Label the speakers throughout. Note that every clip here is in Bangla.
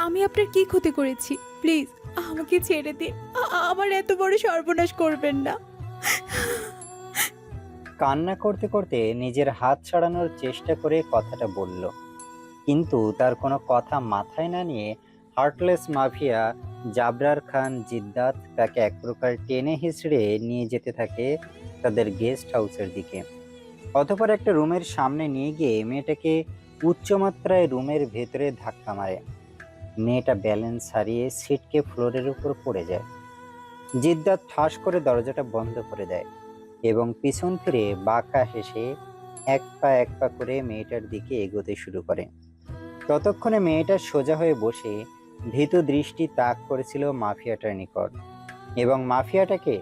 Speaker 1: আমি আপনার কি ক্ষতি করেছি? প্লিজ আমাকে ছেড়ে দিন। আমার এত বড় সর্বনাশ করবেন না।
Speaker 2: কান্না করতে করতে নিজের হাত ছাড়ানোর চেষ্টা করে কথাটা বলল, কিন্তু তার কোনো কথা মাথায় না নিয়ে হার্টলেস মাফিয়া জাবরার খান জিদ্দাত তাকে এক প্রকার টেনে হিঁচড়ে নিয়ে যেতে থাকে তাদের গেস্ট হাউসের দিকে। অতঃপর একটা রুমের সামনে নিয়ে গিয়ে মেয়েটাকে উচ্চমাত্রায় রুমের ভেতরে ধাক্কা মারে। মেয়েটা ব্যালেন্স হারিয়ে ছিটকে ফ্লোরের উপর পড়ে যায়। জিদ্দাত ঠাস করে দরজাটা বন্ধ করে দেয় এবং পিছন ফিরে বাঁকা হেসে এক পা করে মেয়েটার দিকে এগোতে শুরু করে। ততক্ষণে মেয়েটা সোজা হয়ে বসে ভীতু দৃষ্টি তাক করেছিল মাফিয়াটার নিকট, এবং মাফিয়াটাকে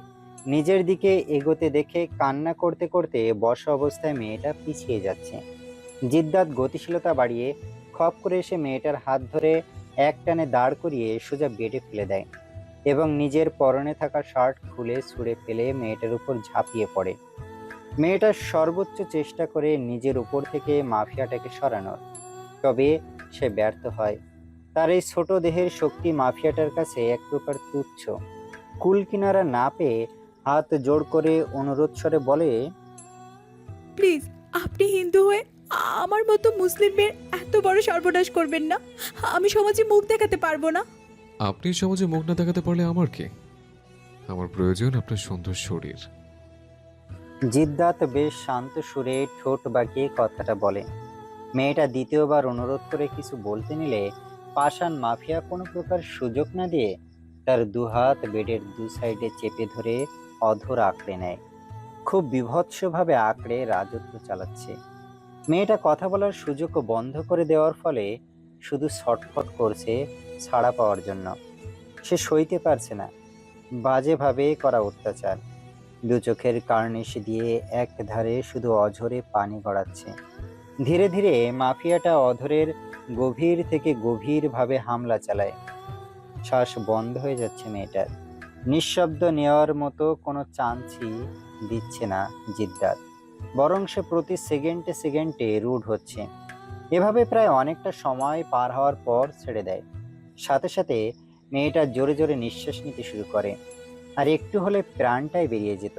Speaker 2: নিজের দিকে এগোতে দেখে কান্না করতে করতে বসা অবস্থায় মেয়েটা পিছিয়ে যাচ্ছে। জিদ্দাত গতিশীলতা বাড়িয়ে খপ করে এসে মেয়েটার হাত ধরে একটানে দাঁড় করিয়ে সোজা বেডে ফেলে দেয় এবং নিজের পরনে থাকা শার্ট খুলে ছুঁড়ে ফেলে মেয়েটার উপর ঝাঁপিয়ে পড়ে। মেয়েটা সর্বোচ্চ চেষ্টা করে নিজের উপর থেকে মাফিয়াটাকে সরানোর, তবে সে ব্যর্থ হয়। তার এই ছোট দেহের শক্তি মাফিয়াটার কাছে এক প্রকার তুচ্ছ। কুল কিনারা না পেয়ে হাত জোড় করে অনুরোধ স্বরে বলে,
Speaker 1: প্লিজ আপনি হিন্দু হয়ে আমার মতো মুসলিমের এত বড় সর্বনাশ করবেন না। আমি সমাজে মুখ দেখাতে পারবো না।
Speaker 3: আপনি সমাজে মুখ না দেখাতে পারলে আমার কি? আমার প্রয়োজন আপনার সুন্দর শরীর।
Speaker 2: জিদ্দাত বেশ শান্ত সুরে ঠোঁট বাঁকিয়ে কথাটা বলে। মেয়েটা দ্বিতীয়বার অনুরোধ করে কিছু বলতে নিলে পাষাণ মাফিয়া কোনো প্রকার সুযোগ না দিয়ে তার দুহাত বেডের দু সাইডে চেপে ধরে অধর আঁকড়ে নেয়। খুব বীভৎসভাবে আঁকড়ে রাজত্ব চালাচ্ছে। মেয়েটা কথা বলার সুযোগ বন্ধ করে দেওয়ার ফলে শুধু ছটফট করছে ছাড়া পাওয়ার জন্য। সে সইতে পারছে না বাজেভাবে করা অত্যাচার। দু চোখের কার্নিশ দিয়ে এক ধারে শুধু অঝরে পানি গড়াচ্ছে। ধীরে ধীরে মাফিয়াটা অধরের গভীর থেকে গভীরভাবে হামলা চালায়। শ্বাস বন্ধ হয়ে যাচ্ছে মেয়েটার। নিঃশব্দ নেওয়ার মতো কোনো চান্সই দিচ্ছে না জিদ্দাত, বরং সে প্রতি সেকেন্ডে সেকেন্ডে রুড হচ্ছে। এভাবে প্রায় অনেকটা সময় পার হওয়ার পর ছেড়ে দেয়। সাথে সাথে মেয়েটা জোরে জোরে নিঃশ্বাস নিতে শুরু করে, আর একটু হলে প্রাণটাই বেরিয়ে যেত।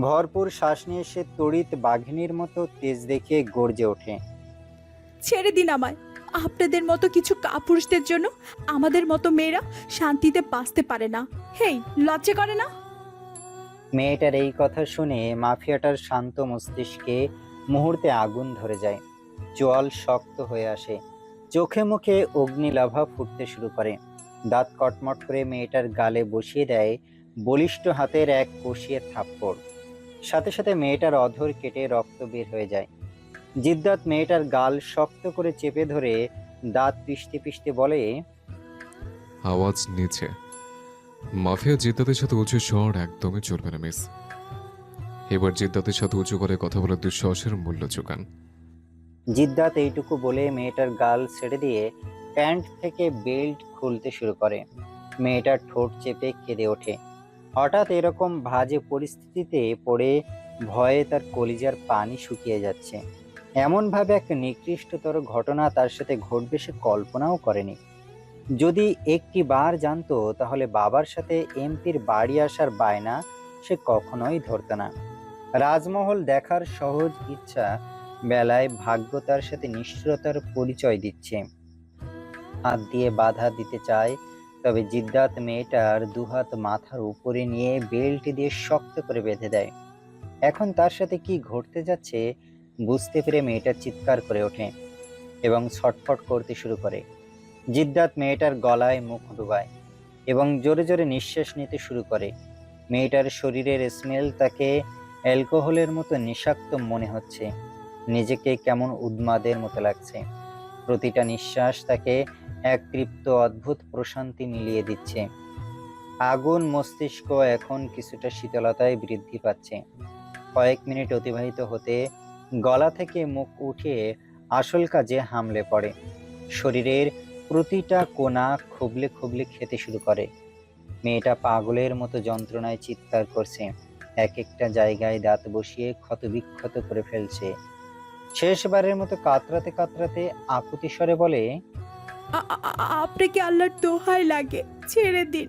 Speaker 2: ভরপুর শ্বাস নিয়ে সে তড়িৎ বাঘিনীর মতো তেজ দেখিয়ে গর্জে ওঠে,
Speaker 1: ছেড়ে দিন আমায়। আপনাদের মতো কিছু কাপুরুষদের জন্য আমাদের মতো মেয়েরা শান্তিতে বাঁচতে পারে না। হেই, লজ্জা করে না?
Speaker 2: মেয়েটার এই কথা শুনে মাফিয়াটার শান্ত মস্তিষ্কে মুহূর্তে আগুন ধরে যায়। চোয়াল শক্ত হয়ে আসে, চোখে মুখে অগ্নিলাভা ফুটতে শুরু করে। দাঁত কটমট করে মেয়েটার গালে বসিয়ে দেয় বলিষ্ঠ হাতের এক কষিয়ে থাপ্পড়। সাথে সাথে মেয়েটার অধর কেটে রক্ত বের হয়ে যায়। জিদ্দাত মেয়েটার গাল শক্ত করে চেপে ধরে দাঁত পিষতে পিষতে বলে,
Speaker 3: আওয়াজ নিচে। মাফিয়া জিদ্দাতের সাথে উঁচু স্বর একদমই চলবে না মিস। এবার জিদ্দাতের সাথে উঁচু করে কথা বলার দুঃসাহসের মূল্য চুকান।
Speaker 2: জিদ্দাত এইটুকু বলে মেয়েটার গাল ছেড়ে দিয়ে প্যান্ট থেকে বেল্ট খুলতে শুরু করে। মেয়েটার ঠোঁট চেপে কেঁদে ওঠে। হঠাৎ এরকম বাজে পরিস্থিতিতে পড়ে ভয়ে তার কলিজার পানি শুকিয়ে যাচ্ছে। এমনভাবে এক নিকৃষ্টতর ঘটনা তার সাথে ঘটবে সে কল্পনাও করেনি। যদি একটি বার জানতো তাহলে বাবার সাথে এমপির বাড়ি আসার বায়না সে কখনোই ধরতো না। রাজমহল দেখার সহজ ইচ্ছা বেলায় ভাগ্য তার সাথে নিষ্ঠুরতার পরিচয় দিচ্ছে। হাত দিয়ে বাধা দিতে চায়, তবে জিদ্দাত মেয়েটার দুহাত মাথার উপরে নিয়ে বেল্ট দিয়ে শক্ত করে বেঁধে দেয়। এখন তার সাথে কি ঘটতে যাচ্ছে বুঝতে পেরে মেয়েটা চিৎকার করে ওঠে এবং ছটফট করতে শুরু করে। জিদ্দাত মেয়েটার গলায় মুখ ডুবায় এবং জোরে জোরে নিঃশ্বাস নিতে শুরু করে। মেয়েটার শরীরের স্মেল তাকে অ্যালকোহলের মতো নেশাক্ত মনে হচ্ছে। নিজেকে কেমন উন্মাদের মতো লাগছে। প্রতিটা নিঃশ্বাস তাকে এক তৃপ্ত অদ্ভুত প্রশান্তি মিলিয়ে দিচ্ছে। আগুন মস্তিষ্ক এখন কিছুটা শীতলতায় বৃদ্ধি পাচ্ছে। কয়েক মিনিট অতিবাহিত হতে গলা থেকে মুখ উঠিয়ে আসল কাজে হামলে পড়ে। শরীরের প্রতিটা কোণা খুবলে খুবলে খেতে শুরু করে। মেয়েটা পাগলের মতো যন্ত্রণায় চিৎকার করছে, এক একটা জায়গায় দাঁত বসিয়ে ক্ষতবিক্ষত করে ফেলছে। শেষবারের মতো কাতরাতে কাতরাতে আকুতি স্বরে বলে,
Speaker 1: আপনাকে আল্লাহর দোহাই লাগে, ছেড়ে দিন।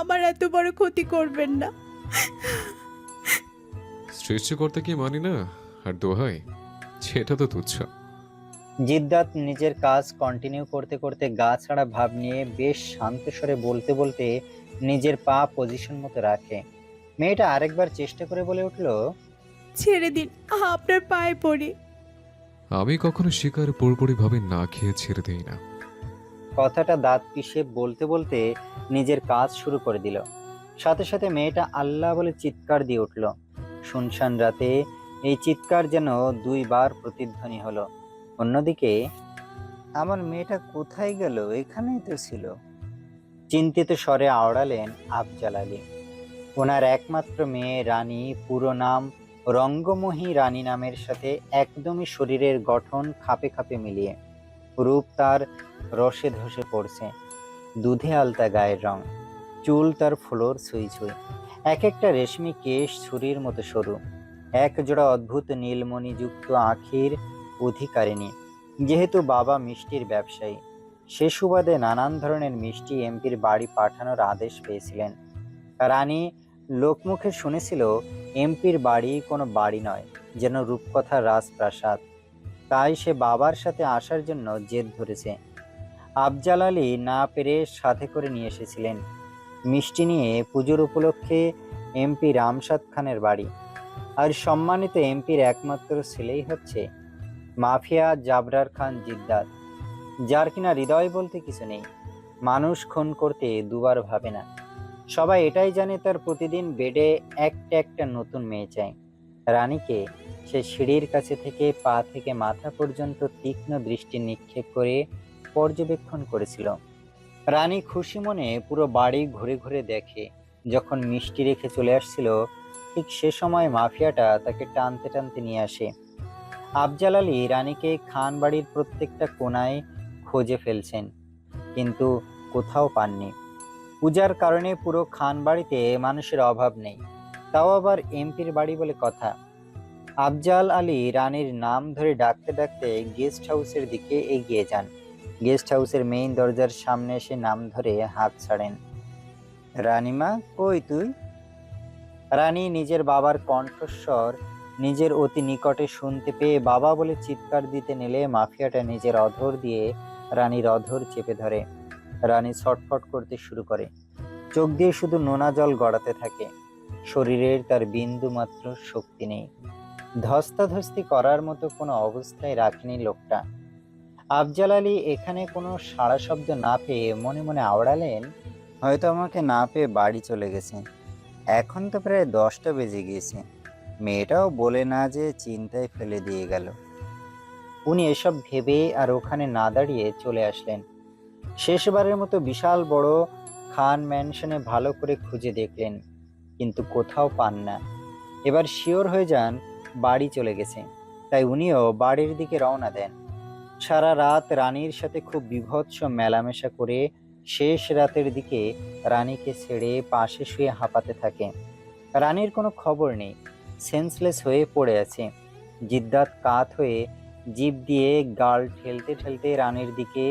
Speaker 1: আমার এত বড় ক্ষতি করবেন না।
Speaker 3: সৃষ্টিকর্তা কি মানি না, আর দোহাই সেটা তো তুচ্ছ।
Speaker 2: জিদ্দাত নিজের কাজ কন্টিনিউ করতে করতে গা ছাড়া ভাব নিয়ে বেশ শান্ত স্বরে বলতে বলতে নিজের পা পজিশন মতো রাখে। মেয়েটা আরেকবার চেষ্টা করে বলে উঠল,
Speaker 1: ছেড়ে দিন, আপনার পায়ে পড়ি।
Speaker 3: আমি কখনো শিকার পুরোপুরিভাবে না খেয়ে ছেড়ে দেই না।
Speaker 2: কথাটা দাঁত পিষে বলতে বলতে নিজের কাজ শুরু করে দিল। সাথে সাথে মেয়েটা আল্লাহ বলে চিৎকার দিয়ে উঠল। শুনশান রাতে এই চিৎকার যেন দুইবার প্রতিধ্বনি হলো। অন্যদিকে, আমার মেয়েটা কোথায় গেল? এখানেই তো ছিল। চিন্তিত স্বরে আওড়ালেন আফজাল আলী। ওনার একমাত্র মেয়ে রানী, পুরো নাম রঙ্গমোহী রানী, নামের সাথে একদমই শরীরের গঠন খাপে খাপে মিলিয়ে। রূপ তার রসে ধসে পড়ছে, দুধে আলতা গায়ের রং, চুল তার ফ্লোর ছুঁই ছুঁই, এক একটা রেশমি কেশ ছুরির মতো সরু, এক জোড়া অদ্ভুত নীলমণিযুক্ত আখির অধিকারিণী। যেহেতু বাবা মিষ্টির ব্যবসায়ী, সে সুবাদে নানান ধরনের মিষ্টি এমপির বাড়ি পাঠানোর আদেশ পেয়েছিলেন। রানী লোকমুখে শুনেছিল এমপির বাড়ি কোনো বাড়ি নয়, যেন রূপকথার রাজপ্রাসাদ। তাই সে বাবার সাথে আসার জন্য জেদ ধরেছে। আফজাল আলী না পেরে সাথে করে নিয়ে এসেছিলেন মিষ্টি নিয়ে পুজোর উপলক্ষে এমপি রামসাদ খানের বাড়ি। আর সম্মানিত এমপির একমাত্র ছেলেই হচ্ছে মাফিয়া জাবরার খান জিদ্দাত, যার কিনা হৃদয় বলতে কিছু নেই, মানুষ খুন করতে দুবার ভাবে না। সবাই এটাই জানে তার প্রতিদিন বেডে একটা একটা নতুন মেয়ে চাই। রানীকে সে সিঁড়ির কাছে থেকে পা থেকে মাথা পর্যন্ত তীক্ষ্ণ দৃষ্টি নিক্ষেপ করে পর্যবেক্ষণ করেছিল। রানী খুশি মনে পুরো বাড়ি ঘুরে ঘুরে দেখে। যখন মিষ্টি রেখে চলে আসছিল, ঠিক সে সময় মাফিয়াটা তাকে টানতে টানতে নিয়ে আসে। আফজাল আলী রানীকে খান বাড়ির প্রত্যেকটা কোনায় খুঁজে ফেলছেন, কিন্তু কোথাও পাননি। পূজার কারণে পুরো খান বাড়িতে মানুষের অভাব নেই, তাও আবার এমপির বাড়ি বলে কথা। আফজাল আলী রানীর নাম ধরে ডাকতে ডাকতে গেস্ট হাউসের দিকে এগিয়ে যান। গেস্ট হাউসের মেইন দরজার সামনে এসে নাম ধরে হাত ছাড়েন। রানীমা, কই তুই? রানী নিজের বাবার কণ্ঠস্বর নিজের অতি নিকটে শুনতে পেয়ে বাবা বলে চিৎকার দিতে নিলে মাফিয়াটা নিজের অধর দিয়ে রানীর অধর চেপে ধরে। রানী ছটফট করতে শুরু করে, চোখ দিয়ে শুধু নোনা জল গড়াতে থাকে। শরীরের তার বিন্দু মাত্র শক্তি নেই, ধস্তাধস্তি করার মতো কোনো অবস্থায় রাখেনি লোকটা। আফজাল আলী এখানে কোনো সাড়া শব্দ না পেয়ে মনে মনে আওড়ালেন, হয়তো আমাকে না পেয়ে বাড়ি চলে গেছে। এখন তো প্রায় 10টা বেজে গিয়েছে, মেয়েটাও বলে না যে চিন্তায় ফেলে দিয়ে গেল। উনি এসব ভেবে আর ওখানে না দাঁড়িয়ে চলে আসলেন। শেষবারের মতো বিশাল বড় খান ম্যানশনে ভালো করে খুঁজে দেখলেন, কিন্তু কোথাও পান না। এবার শিওর হয়ে যান বাড়ি চলে গেছে, তাই উনিও বাড়ির দিকে রওনা দেন। সারা রাত রানীর সাথে খুব বীভৎস মেলামেশা করে শেষ রাতের দিকে রানীকে ছেড়ে পাশে শুয়ে হাঁপাতে থাকে। রানীর কোনো খবর নেই, সেন্সলেস হয়ে পড়ে আছে। জিদ্দাত কাত হয়ে জিভ দিয়ে গাল ঠেলতে ঠেলতে রানীর দিকে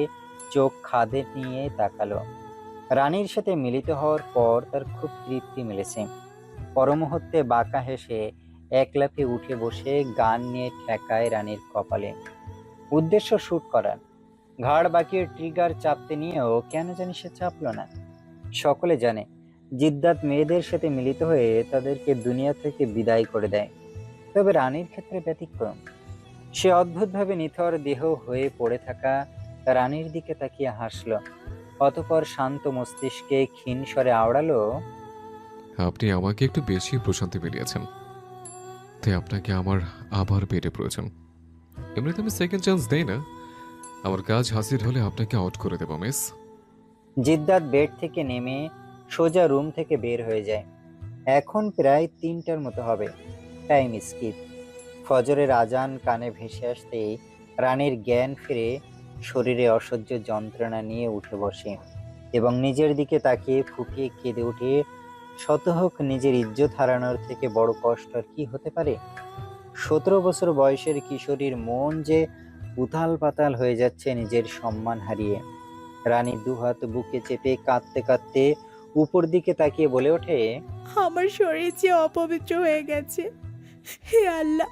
Speaker 2: চোখ খাদে নিয়ে তাকালো। রানীর সাথে মিলিত হওয়ার পর তার খুব তৃপ্তি মিলেছে। পরমুহূর্তে বাঁকা হেসে এক লাফে উঠে বসে গান নিয়ে ঠেকায় রানীর কপালে। উদ্দেশ্য শুট করার, ঘাড় বাঁকিয়ে ট্রিগার চাপতে নিয়েও কেন জানি সে চাপলো না। সকলে জানে জিদ্দাত মেয়েদের সাথে মিলিত হয়ে তাদেরকে দুনিয়া থেকে বিদায় করে দেয়, তবে রানীর ক্ষেত্রে ব্যতিক্রম। সে অদ্ভুতভাবে নিথর দেহ হয়ে পড়ে থাকা রানীর দিকে তাকিয়ে হাসল, অতঃপর শান্ত মস্তিষ্কে ক্ষীণ স্বরে আওড়ালো,
Speaker 3: আপনি আমাকে একটু বেশি প্রশান্তি মিলিয়েছেন, তাই আপনাকে আমার আবার বেডে প্রয়োজন। এমনিতে আমি সেকেন্ড চান্স দেই না, আমার কাজ হাসিল হলে আপনাকে আউট করে দেবো মিস।
Speaker 2: জিদ্দাত বেড থেকে নেমে সোজা রুম থেকে বের হয়ে যায়। এখন প্রায় 3টার মতো হবে, টাইম স্কিপ। ফজরের আজান কানে ভেসে আসতেই রানীর জ্ঞান ফিরে শরীরে অসহ্য যন্ত্রণা নিয়ে উঠে বসে এবং নিজের দিকে তাকিয়ে ফুপিয়ে কেঁদে উঠে, শত হোক নিজের ইজ্জত হারানোর থেকে বড় কষ্ট আর কি হতে পারে। 17 বছর বয়সের কিশোরীর মন যে উথাল পাতাল হয়ে যাচ্ছে নিজের সম্মান হারিয়ে। রানী দুহাত বুকে চেপে কাঁদতে কাঁদতে উপর দিকে তাকিয়ে বলে ওঠে,
Speaker 1: আমার শরীর যে অপবিত্র হয়ে গেছে। হে আল্লাহ,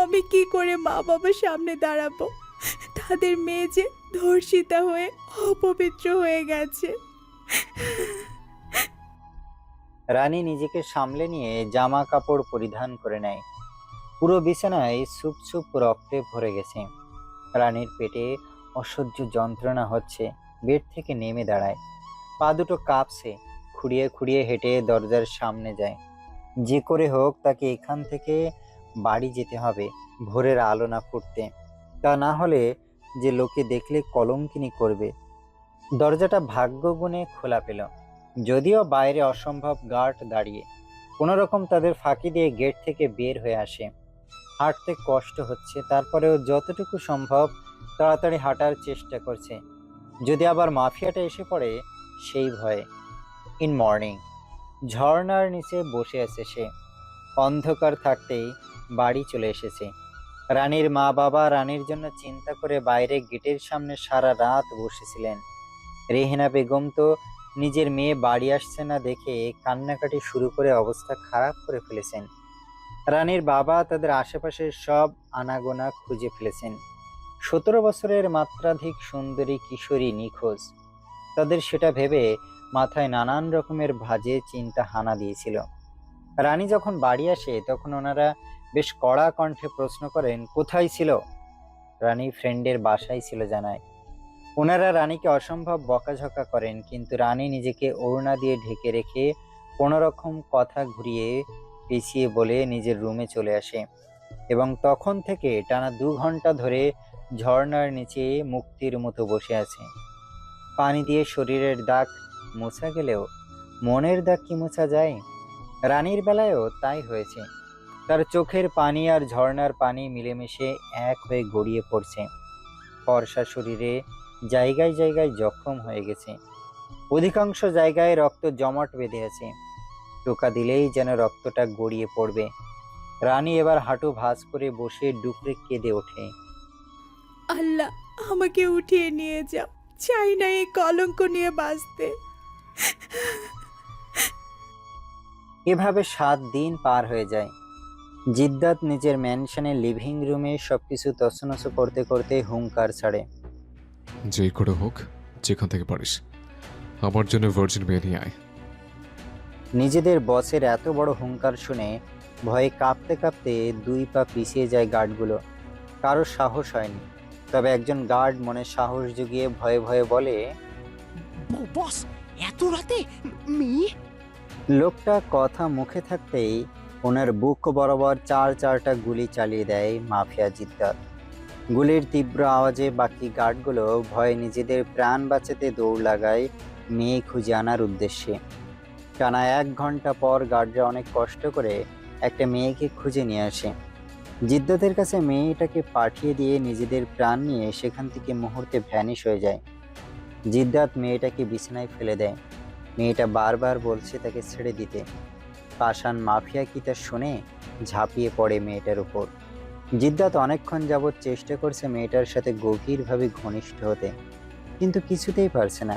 Speaker 1: আমি কি করে মা বাবার সামনে দাঁড়াবো? তাদের মেয়ে যে ধর্ষিতা হয়ে অপবিত্র হয়ে গেছে।
Speaker 2: রানী নিজেকে সামলে নিয়ে জামা কাপড় পরিধান করে নেয়। পুরো বিছানায় সুপ সুপ রক্তে ভরে গেছে। রানীর পেটে অসহ্য যন্ত্রণা হচ্ছে। বেড থেকে নেমে দাঁড়ায়, পা দুটো কাঁপছে। খুঁড়িয়ে খুঁড়িয়ে হেঁটে দরজার সামনে যায়। যে করে হোক তাকে এখান থেকে বাড়ি যেতে হবে, ভোরের আলো না ফুটতে। তা না হলে যে লোকে দেখলে কলঙ্কিনী করবে। দরজাটা ভাগ্য গুণে খোলা পেল, যদিও বাইরে অসম্ভব গার্ড দাঁড়িয়ে। কোনো রকম তাদের ফাঁকি দিয়ে গেট থেকে বের হয়ে আসে। হাঁটতে কষ্ট হচ্ছে, তারপরেও যতটুকু সম্ভব তাড়াতাড়ি হাঁটার চেষ্টা করছে। যদি আবার মাফিয়াটা এসে পড়ে সেই ভয়ে। ইন মর্নিং, ঝর্ণার নিচে বসে আছে সে। অন্ধকার থাকতেই বাড়ি চলে এসেছে। রানীর মা বাবা রানীর জন্য চিন্তা করে বাইরে গেটের সামনে সারা রাত বসেছিলেন। রেহেনা বেগম তো নিজের মেয়ে বাড়ি আসছে না দেখে কান্নাকাটি শুরু করে অবস্থা খারাপ করে ফেলেছেন। রানীর বাবা তাদের আশেপাশের সব আনাগোনা খুঁজে ফেলেছেন। 17 বছরের মাত্রাধিক সুন্দরী কিশোরী নিখোঁজ। তাদের সেটা ভেবে মাথায় নানান রকমের ভাঁজে চিন্তা হানা দিয়েছিল। রানী যখন বাড়ি আসে তখন ওনারা বেশ কড়া কণ্ঠে প্রশ্ন করেন, কোথায় ছিল? রানী ফ্রেন্ডের বাসায় ছিল জানায়। ওনারা রানীকে অসম্ভব বকাঝকা করেন, কিন্তু রানী নিজেকে ওড়না দিয়ে ঢেকে রেখে কোনো রকম কথা ঘুরিয়ে পেঁচিয়ে বলে নিজের রুমে চলে আসে। এবং তখন থেকে টানা 2 ঘন্টা ধরে ঝর্ণার নিচে মুক্তির মতো বসে আছে। পানি দিয়ে শরীরের দাগ মোছা গেলেও মনের দাগ কি মোছা যায়? রানীর বেলায়ও তাই হয়েছে। তার চোখের পানি আর ঝর্ণার পানি মিলেমিশে এক হয়ে গড়িয়ে পড়ছে। ফর্সা শরীরে জায়গায় জায়গায় জখম হয়ে গেছে। অধিকাংশ জায়গায় রক্ত জমাট বেঁধে আছে। টোকা দিলেই যেন রক্তটা গড়িয়ে পড়বে। রানী এবার হাঁটু ভাঁজ করে বসে ডুকরে কেঁদে ওঠে।
Speaker 1: আল্লাহ, আমাকে উঠিয়ে নিয়ে যাও। চাই না এই কলঙ্ক নিয়ে বাঁচতে।
Speaker 2: এভাবে 7 দিন পার হয়ে যায়। জিদ্দাত নিজের ম্যানশনের লিভিং রুমে সবকিছু তছনছ করতে করতে হুঙ্কার ছাড়ে।
Speaker 3: যেই করে হোক, যেখান থেকে পারিস আমার জন্য ভার্জিন মেয়ে নিয়ে আয়।
Speaker 2: নিজেদের বসের এত বড় হুঙ্কার শুনে ভয়ে কাঁপতে কাঁপতে 2 পা পিছিয়ে যায় গার্ডগুলো। কারো সাহস হয়নি। তবে একজন গার্ড মনে সাহস জুগিয়ে ভয়ে ভয়ে বলে,
Speaker 4: বস, এত রাতে মেয়ে?
Speaker 2: লোকটা কথা মুখে থাকতেই ওনার বুক বরাবর 4টা গুলি চালিয়ে দেয় মাফিয়া জিদ্দাত। গুলির তীব্র আওয়াজে বাকি গার্ডগুলো ভয়ে নিজেদের প্রাণ বাঁচাতে দৌড় লাগায় মেয়ে খুঁজে আনার উদ্দেশ্যে। টানা 1 ঘন্টা পর গার্ডরা অনেক কষ্ট করে একটা মেয়েকে খুঁজে নিয়ে আসে। জিদ্দাতের কাছে মেয়েটাকে পাঠিয়ে দিয়ে নিজেদের প্রাণ নিয়ে সেখান থেকে মুহূর্তে ভ্যানিশ হয়ে যায়। জিদ্দাত মেয়েটাকে বিছানায় ফেলে দেয়। মেয়েটা বারবার বলছে তাকে ছেড়ে দিতে। পাষাণ মাফিয়া কি তা শুনে ঝাঁপিয়ে পড়ে মেয়েটার উপর। জিদ্দাত অনেকক্ষণ যাবৎ চেষ্টা করছে মেয়েটার সাথে গভীরভাবে ঘনিষ্ঠ হতে, কিন্তু কিছুতেই পারছে না।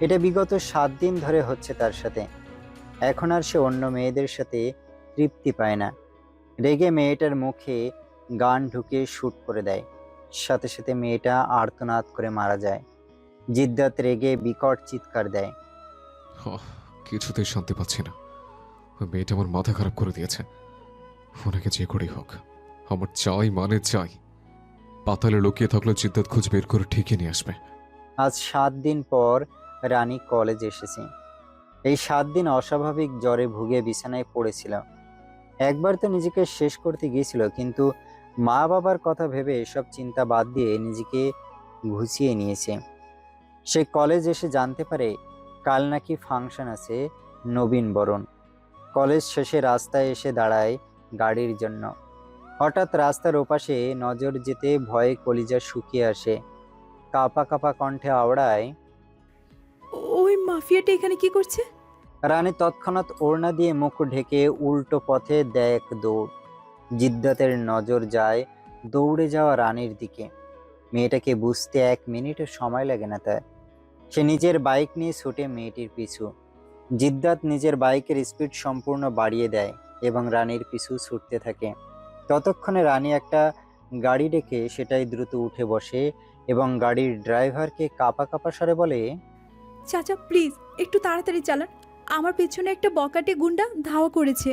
Speaker 2: এটা বিগত 7 দিন ধরে হচ্ছে তার সাথে। এখন আর সে অন্য মেয়েদের সাথে তৃপ্তি পায় না। রেগে মেয়েটার মুখে গান ঢুকিয়ে শুট করে দেয়। সাথে সাথে মেয়েটা আর্তনাদ করে মারা যায়। জিদ্দাত রেগে বিকট চিৎকার দেয়।
Speaker 3: কিছুতেই শান্তি পাচ্ছি না। ওই মেয়েটা আমার মাথা খারাপ করে দিয়েছে। ওনাকে যে করেই হোক আমার চাই, মানে চাই। পাতালে লুকিয়ে থাকলে জিদ্দাত খুঁজ বের করে ঠিকই নিয়ে আসবে।
Speaker 2: আজ 7 দিন পর রানী কলেজ এসেছে। এই 7 দিন অস্বাভাবিক জ্বরে ভুগে বিছানায় পড়েছিল। একবার তো নিজেকে শেষ করতে গিয়েছিল, কিন্তু মা বাবার কথা ভেবে এসব চিন্তা বাদ দিয়ে নিজেকে ঘুচিয়ে নিয়েছে। সে কলেজ এসে জানতে পারে কাল নাকি ফাংশন আছে, নবীন বরণ। কলেজ শেষে রাস্তায় এসে দাঁড়ায় গাড়ির জন্য। হঠাৎ রাস্তার ওপাশে নজর যেতে ভয়ে কলিজা শুকিয়ে আসে। কাঁপা কাঁপা কণ্ঠে আওড়ায়,
Speaker 1: ওই মাফিয়াটা এখানে কি করছে?
Speaker 2: রানী তৎক্ষণাৎ ওড়না দিয়ে মুখ ঢেকে উল্টো পথে দেয় এক দৌড়। জিদ্দাতের নজর যায় দৌড়ে যাওয়া রানীর দিকে। মেয়েটাকে বুঝতে 1 মিনিটও সময় লাগে না তার। সে নিজের বাইক নিয়ে ছুটে মেয়েটির পিছু। জিদ্দাত নিজের বাইকের স্পিড সম্পূর্ণ বাড়িয়ে দেয় এবং রানীর পিছু ছুটতে থাকে। ততক্ষণে রানী একটা গাড়ি ডেকে সেটাই দ্রুত উঠে বসে এবং গাড়ির ড্রাইভারকে কাঁপা কাঁপা স্বরে বলে,
Speaker 1: চাচা প্লিজ একটু তাড়াতাড়ি চালান, আমার পেছনে একটা বকাটে গুন্ডা ধাওয়া করেছে।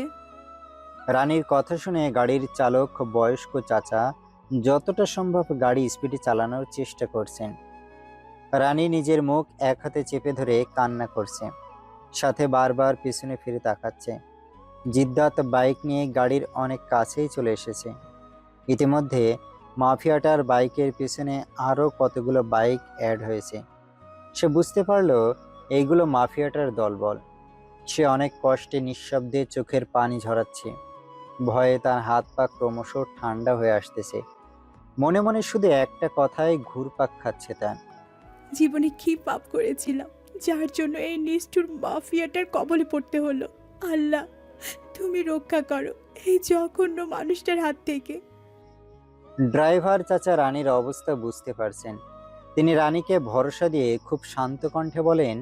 Speaker 2: রানীর কথা শুনে গাড়ির চালক বয়স্ক চাচা যতটা সম্ভব গাড়ি স্পিডে চালানোর চেষ্টা করছেন। রানী নিজের মুখ এক হাতে চেপে ধরে কান্না করছে, সাথে বারবার পিছনে ফিরে তাকাচ্ছে। জিদ্দাত বাইক নিয়ে গাড়ির অনেক কাছেই চলে এসেছে। ইতিমধ্যে মাফিয়াটার বাইকের পিছনে আরও কতগুলো বাইক অ্যাড হয়েছে। সে বুঝতে পারল এইগুলো মাফিয়াটার দলবল। সে অনেক কষ্টে নিঃশব্দে চোখের পানি ঝরাচ্ছে। ভয়ে তার হাত পা ক্রমশ ঠান্ডা হয়ে আসতেছে। মনে মনে শুধু একটা কথাই ঘুরপাক খাচ্ছে তার,
Speaker 1: জীবনে কি পাপ করেছিলাম যার জন্য এই নিষ্ঠুর মাফিয়াটার কবলে পড়তে হলো। আল্লাহ তুমি রক্ষা করো এই জঘন্য মানুষটার হাত থেকে।
Speaker 2: ড্রাইভার চাচা রানীর অবস্থা বুঝতে পারছেন। তিনি রানীকে ভরসা দিয়ে খুব শান্ত কণ্ঠে বলেন,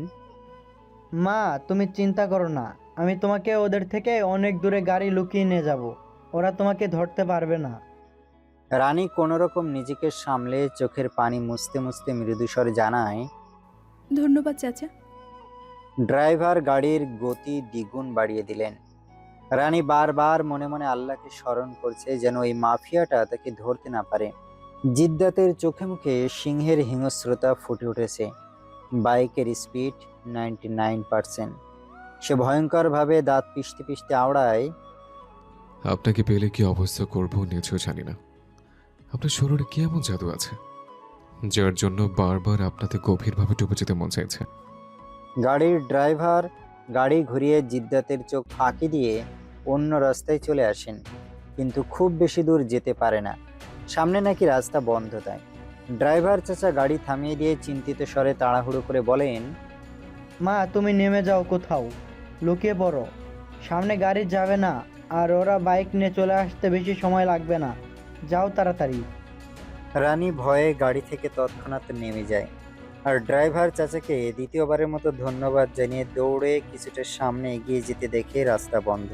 Speaker 5: মা তুমি চিন্তা করো না, আমি তোমাকে ওদের থেকে অনেক দূরে গাড়ি লুকিয়ে নিয়ে যাব, ওরা তোমাকে ধরতে পারবে না।
Speaker 2: রানী কোনোরকম নিজেকে সামলে চোখের পানি মুছতে মুছতে মৃদুস্বরে জানায়,
Speaker 1: ধন্যবাদ চাচা।
Speaker 2: ড্রাইভার গাড়ির গতি দ্বিগুণ বাড়িয়ে দিলেন। রানী বারবার মনে মনে আল্লাহকে স্মরণ করছে যেন এই মাফিয়াটা তাকে ধরতে না পারে। জিদ্দাতের চোখে মুখে সিংহের হিংস্রতা ফুটে উঠেছে। বাইকের স্পিড 99%। সে ভয়ঙ্করভাবে দাঁত পিষতে পিষতে আওড়ায়,
Speaker 3: আপনাকে পেলে কি অবস্থা করবো নিজেও জানি না। আপনার শরীরে কি এমন জাদু আছে যার জন্য বারবার আপনাতে গভীরভাবে ডুবে যেতে মন চাইছে?
Speaker 2: গাড়ির ড্রাইভার গাড়ি ঘুরিয়ে জিদ্দাতের চোখ ফাঁকি দিয়ে অন্য রাস্তায় চলে আসেন, কিন্তু খুব বেশি দূর যেতে পারে না। সামনে নাকি রাস্তা বন্ধ। তাই ড্রাইভার চাচা গাড়ি থামিয়ে দিয়ে চিন্তিত স্বরে তাড়াহুড়ো করে বলেন,
Speaker 5: মা তুমি নেমে যাও কোথাও, লুকিয়ে পড়ো, সামনে গাড়ি যাবে না, আর ওরা বাইক নিয়ে চলে আসতে বেশি সময় লাগবে না, যাও তাড়াতাড়ি।
Speaker 2: রানী ভয়ে গাড়ি থেকে তৎক্ষণাৎ নেমে যায় আর ড্রাইভার চাচাকে দ্বিতীয়বারের মতো ধন্যবাদ জানিয়ে দৌড়ে কিছুটা সামনে এগিয়ে যেতে দেখে রাস্তা বন্ধ।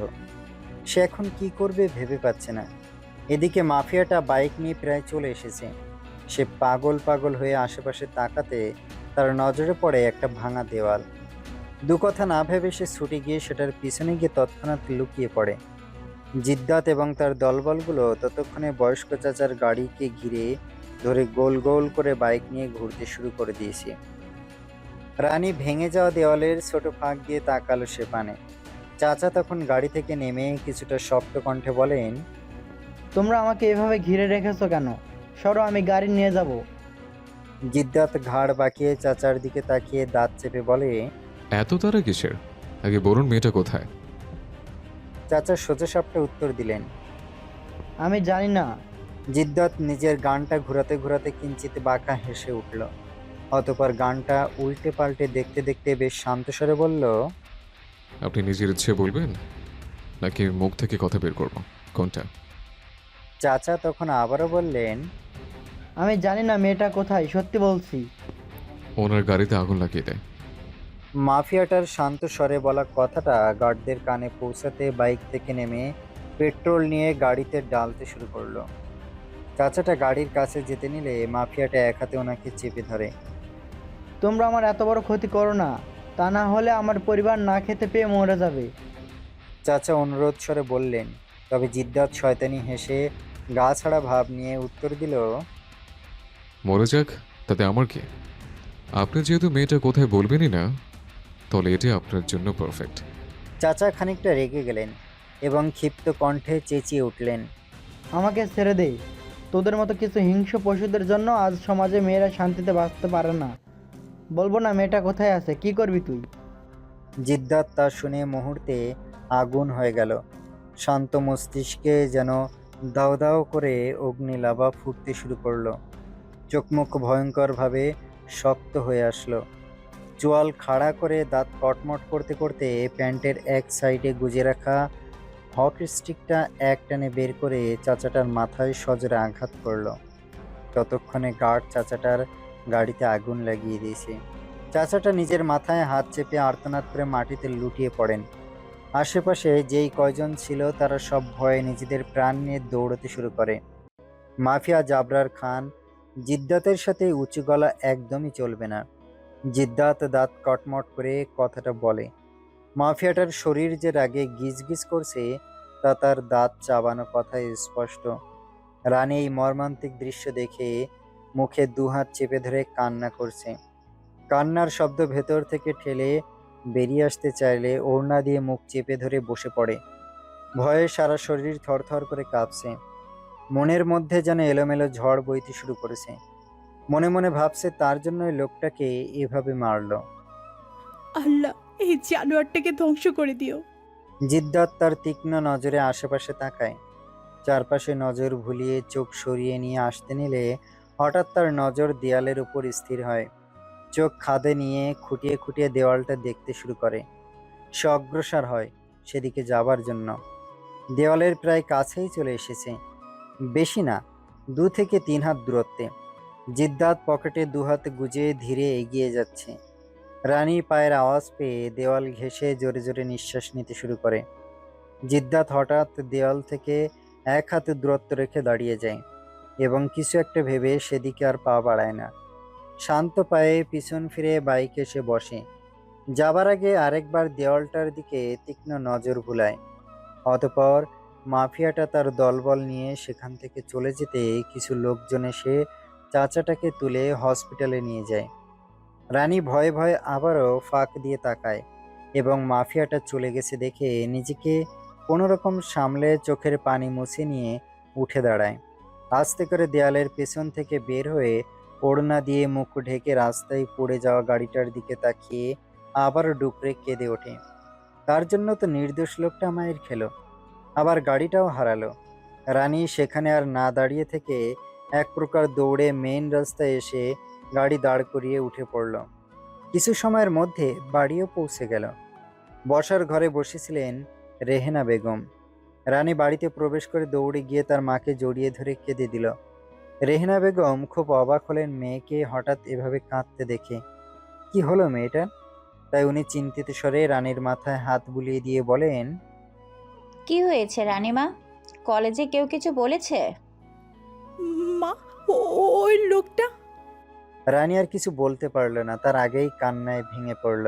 Speaker 2: সে এখন কি করবে ভেবে পাচ্ছে না। এদিকে মাফিয়াটা বাইক নিয়ে প্রায় চলে এসেছে। সে পাগল পাগল হয়ে আশেপাশে তাকাতে তার নজরে পড়ে একটা ভাঙা দেওয়াল। দু কথা না ভেবে সে ছুটে গিয়ে সেটার পিছনে গিয়ে তৎক্ষণাৎ লুকিয়ে পড়ে। জিদ্দাত এবং তার দলবলগুলো ততক্ষণে বয়স্ক চাচার গাড়িকে ঘিরে ধরে গোল গোল করে বাইক নিয়ে ঘুরতে শুরু করে দিয়েছে। রানী ভেঙে যাওয়া দেওয়ালের ছোট ফাঁক দিয়ে তাকালো সে পানে। চাচা তখন গাড়ি থেকে নেমে কিছুটা শক্ত কণ্ঠে বলেন,
Speaker 5: তোমরা আমাকে এভাবে ঘিরে রেখেছো কেন? সরো, আমি গাড়ি নিয়ে যাব।
Speaker 2: জিদ্দাত ঘাড় বাঁকিয়ে চাচার দিকে তাকিয়ে দাঁত চেপে বলে,
Speaker 3: এত তারা কিসের? আগে বলুন মেয়েটা কোথায়?
Speaker 2: চাচা সোজাসাপটা উত্তর দিলেন,
Speaker 5: আমি জানি না।
Speaker 2: জিদ্দাত নিজের গানটা ঘুরাতে ঘুরাতে কিঞ্চিত বাঁকা হেসে উঠল। অতপর গানটা উল্টে পাল্টে দেখতে দেখতে বেশ শান্ত স্বরে বলল,
Speaker 3: আপনি নিজের ইচ্ছে বলবেন নাকি মুখ থেকে কথা বের করব? কোনটা?
Speaker 2: চাচা তখন আবারও বললেন,
Speaker 5: আমি জানি না মেয়েটা কোথায়, সত্যি বলছি।
Speaker 3: ওনার গাড়িতে আগুন লাগিয়ে দেয়।
Speaker 2: মাফিয়াটার শান্ত স্বরে বলা কথাটা গার্ডদের কানে পৌঁছাতে বাইক থেকে নেমে পেট্রোল নিয়ে গাড়িতে ডালতে শুরু করলো। চাচাটা গাড়ির কাছে যেতে নিলে মাফিয়াটা এক হাতে ওনাকে চেপে ধরে।
Speaker 5: তোমরা আমার এত বড় ক্ষতি করো না, তা না হলে আমার পরিবার না খেতে পেয়ে মরে যাবে।
Speaker 2: চাচা অনুরোধ স্বরে বললেন। তবে জিদ্দাত শয়তানি হেসে গা ছাড়া ভাব নিয়ে উত্তর দিল,
Speaker 3: মরে যাক, তাতে আমার কি? আপনি যেহেতু মেয়েটা কোথায় বলবেনই না, তাহলে এটা আপনার জন্য পারফেক্ট।
Speaker 2: চাচা খানিকটা রেগে গেলেন এবং ক্ষিপ্ত কণ্ঠে চেঁচিয়ে উঠলেন,
Speaker 5: আমাকে ছেড়ে দে। তোদের মতো কিছু হিংস্র পশুদের জন্য আজ সমাজে মেয়েরা শান্তিতে বাঁচতে পারে না। বলবো না মেয়েটা কোথায় আছে, কি করবি তুই?
Speaker 2: জিদ্দাত তা শুনে মুহূর্তে আগুন হয়ে গেল। শান্ত মস্তিষ্কে যেন দাও দাও করে অগ্নিলাভা ফুটতে শুরু করলো। চোখমুখ ভয়ঙ্করভাবে শক্ত হয়ে আসলো। চোয়াল খাড়া করে দাঁত কটমট করতে করতে প্যান্টের এক সাইডে গুজে রাখা হক স্টিকটা এক টানে বের করে চাচাটার মাথায় সজোরে আঘাত করলো। ততক্ষণে গার্ড চাচাটার গাড়িতে আগুন লাগিয়ে দিয়েছে। চাচাটা নিজের মাথায় হাত চেপে আর্তনাদ করে মাটিতে লুটিয়ে পড়েন। আশেপাশে যেই কয়জন ছিল তারা সব ভয়ে নিজেদের প্রাণ নিয়ে দৌড়তে শুরু করে। মাফিয়া জাবরার খান জিদ্দাতের সাথে উঁচু গলা একদমই চলবে না। জিদ্দাত দাঁত কটমট করে কথাটা বলে। মাফিয়াটার শরীর যে রাগে গিজগিজ করছে তা তার দাঁত চাবানো কথায় স্পষ্ট। রানী এই মর্মান্তিক দৃশ্য দেখে মুখে দুহাত চেপে ধরে কান্না করছে। কান্নার শব্দ ভেতর থেকে ঠেলে বেরিয়ে আসতে চাইলে ওড়না দিয়ে মুখ চেপে ধরে বসে পড়ে। ভয়ে সারা শরীর থরথর করে কাঁপছে। মনের মধ্যে যেন এলোমেলো ঝড় বইতে শুরু করেছে। মনে মনে ভাবছে তার জন্যই লোকটাকে এভাবে মারলো।
Speaker 1: আল্লাহ, এই জানোয়ারটাকে ধ্বংস করে দিও।
Speaker 2: জিদ্দাত তার তীক্ষ্ণ নজরে আশেপাশে তাকায়। চারপাশে নজর ভুলিয়ে চোখ সরিয়ে নিয়ে আসতে নিলে হঠাৎ তার নজর দেয়ালের উপর স্থির হয়। চোখ খাদে নিয়ে খুঁটিয়ে খুঁটিয়ে দেওয়ালটা দেখতে শুরু করে। সে অগ্রসর হয় সেদিকে যাবার জন্য। দেওয়ালের প্রায় কাছেই চলে এসেছে। বেশি না, 2 থেকে 3 হাত দূরত্বে। জিদ্দাত পকেটে দুহাত গুজে ধীরে এগিয়ে যাচ্ছে। রানী পায়ের আওয়াজ পেয়ে দেওয়াল ঘেঁষে জোরে জোরে নিঃশ্বাস নিতে শুরু করে। জিদ্দাত হঠাৎ দেওয়াল থেকে 1 হাত দূরত্ব রেখে দাঁড়িয়ে যায় এবং কিছু একটা ভেবে সেদিকে আর পা বাড়ায় না। শান্ত পায়ে পিছন ফিরে বাইকে এসে বসে। যাবার আগে আরেকবার দেওয়ালটার দিকে তীক্ষ্ণ নজর বুলায়। অতঃপর মাফিয়াটা তার দলবল নিয়ে সেখান থেকে চলে যেতে কিছু লোকজন এসে চাচাটাকে তুলে হসপিটালে নিয়ে যায়। রানী ভয়ে ভয়ে আবারও ফাঁক দিয়ে তাকায় এবং মাফিয়াটা চলে গেছে দেখে নিজেকে কোনো রকম সামলে চোখের পানি মুছে নিয়ে উঠে দাঁড়ায়। আস্তে করে দেয়ালের পেছন থেকে বের হয়ে ওড়না দিয়ে মুখ ঢেকে রাস্তায় পড়ে যাওয়া গাড়িটার দিকে তাকিয়ে আবারও ডুকরে কেঁদে ওঠে। তার জন্য তো নির্দোষ লোকটা মায়ের খেলো, আবার গাড়িটাও হারালো। রানী সেখানে আর না দাঁড়িয়ে থেকে এক প্রকার দৌড়ে মেইন রাস্তায় এসে গাড়ি দাঁড় করিয়ে উঠে পড়ল। কিছু সময়ের মধ্যে বাড়িও পৌঁছে গেল। বসার ঘরে বসেছিলেন রেহেনা বেগম। রানী বাড়িতে প্রবেশ করে দৌড়ে গিয়ে তার মাকে জড়িয়ে ধরে কেঁদে দিল। রেহেনা বেগম খুব অবাক হলেন মেয়েকে হঠাৎ এভাবে কাঁদতে দেখে। কি হলো মেয়েটা? তাই উনি চিন্তিত স্বরে রানীর মাথায় হাত বুলিয়ে দিয়ে বলেন,
Speaker 6: কি হয়েছে রানীমা? কলেজে কেউ কিছু বলেছে?
Speaker 1: মা, ওই লোকটা।
Speaker 2: রানী আর কিছু বলতে পারল না, তার আগেই কান্নায় ভেঙে পড়ল।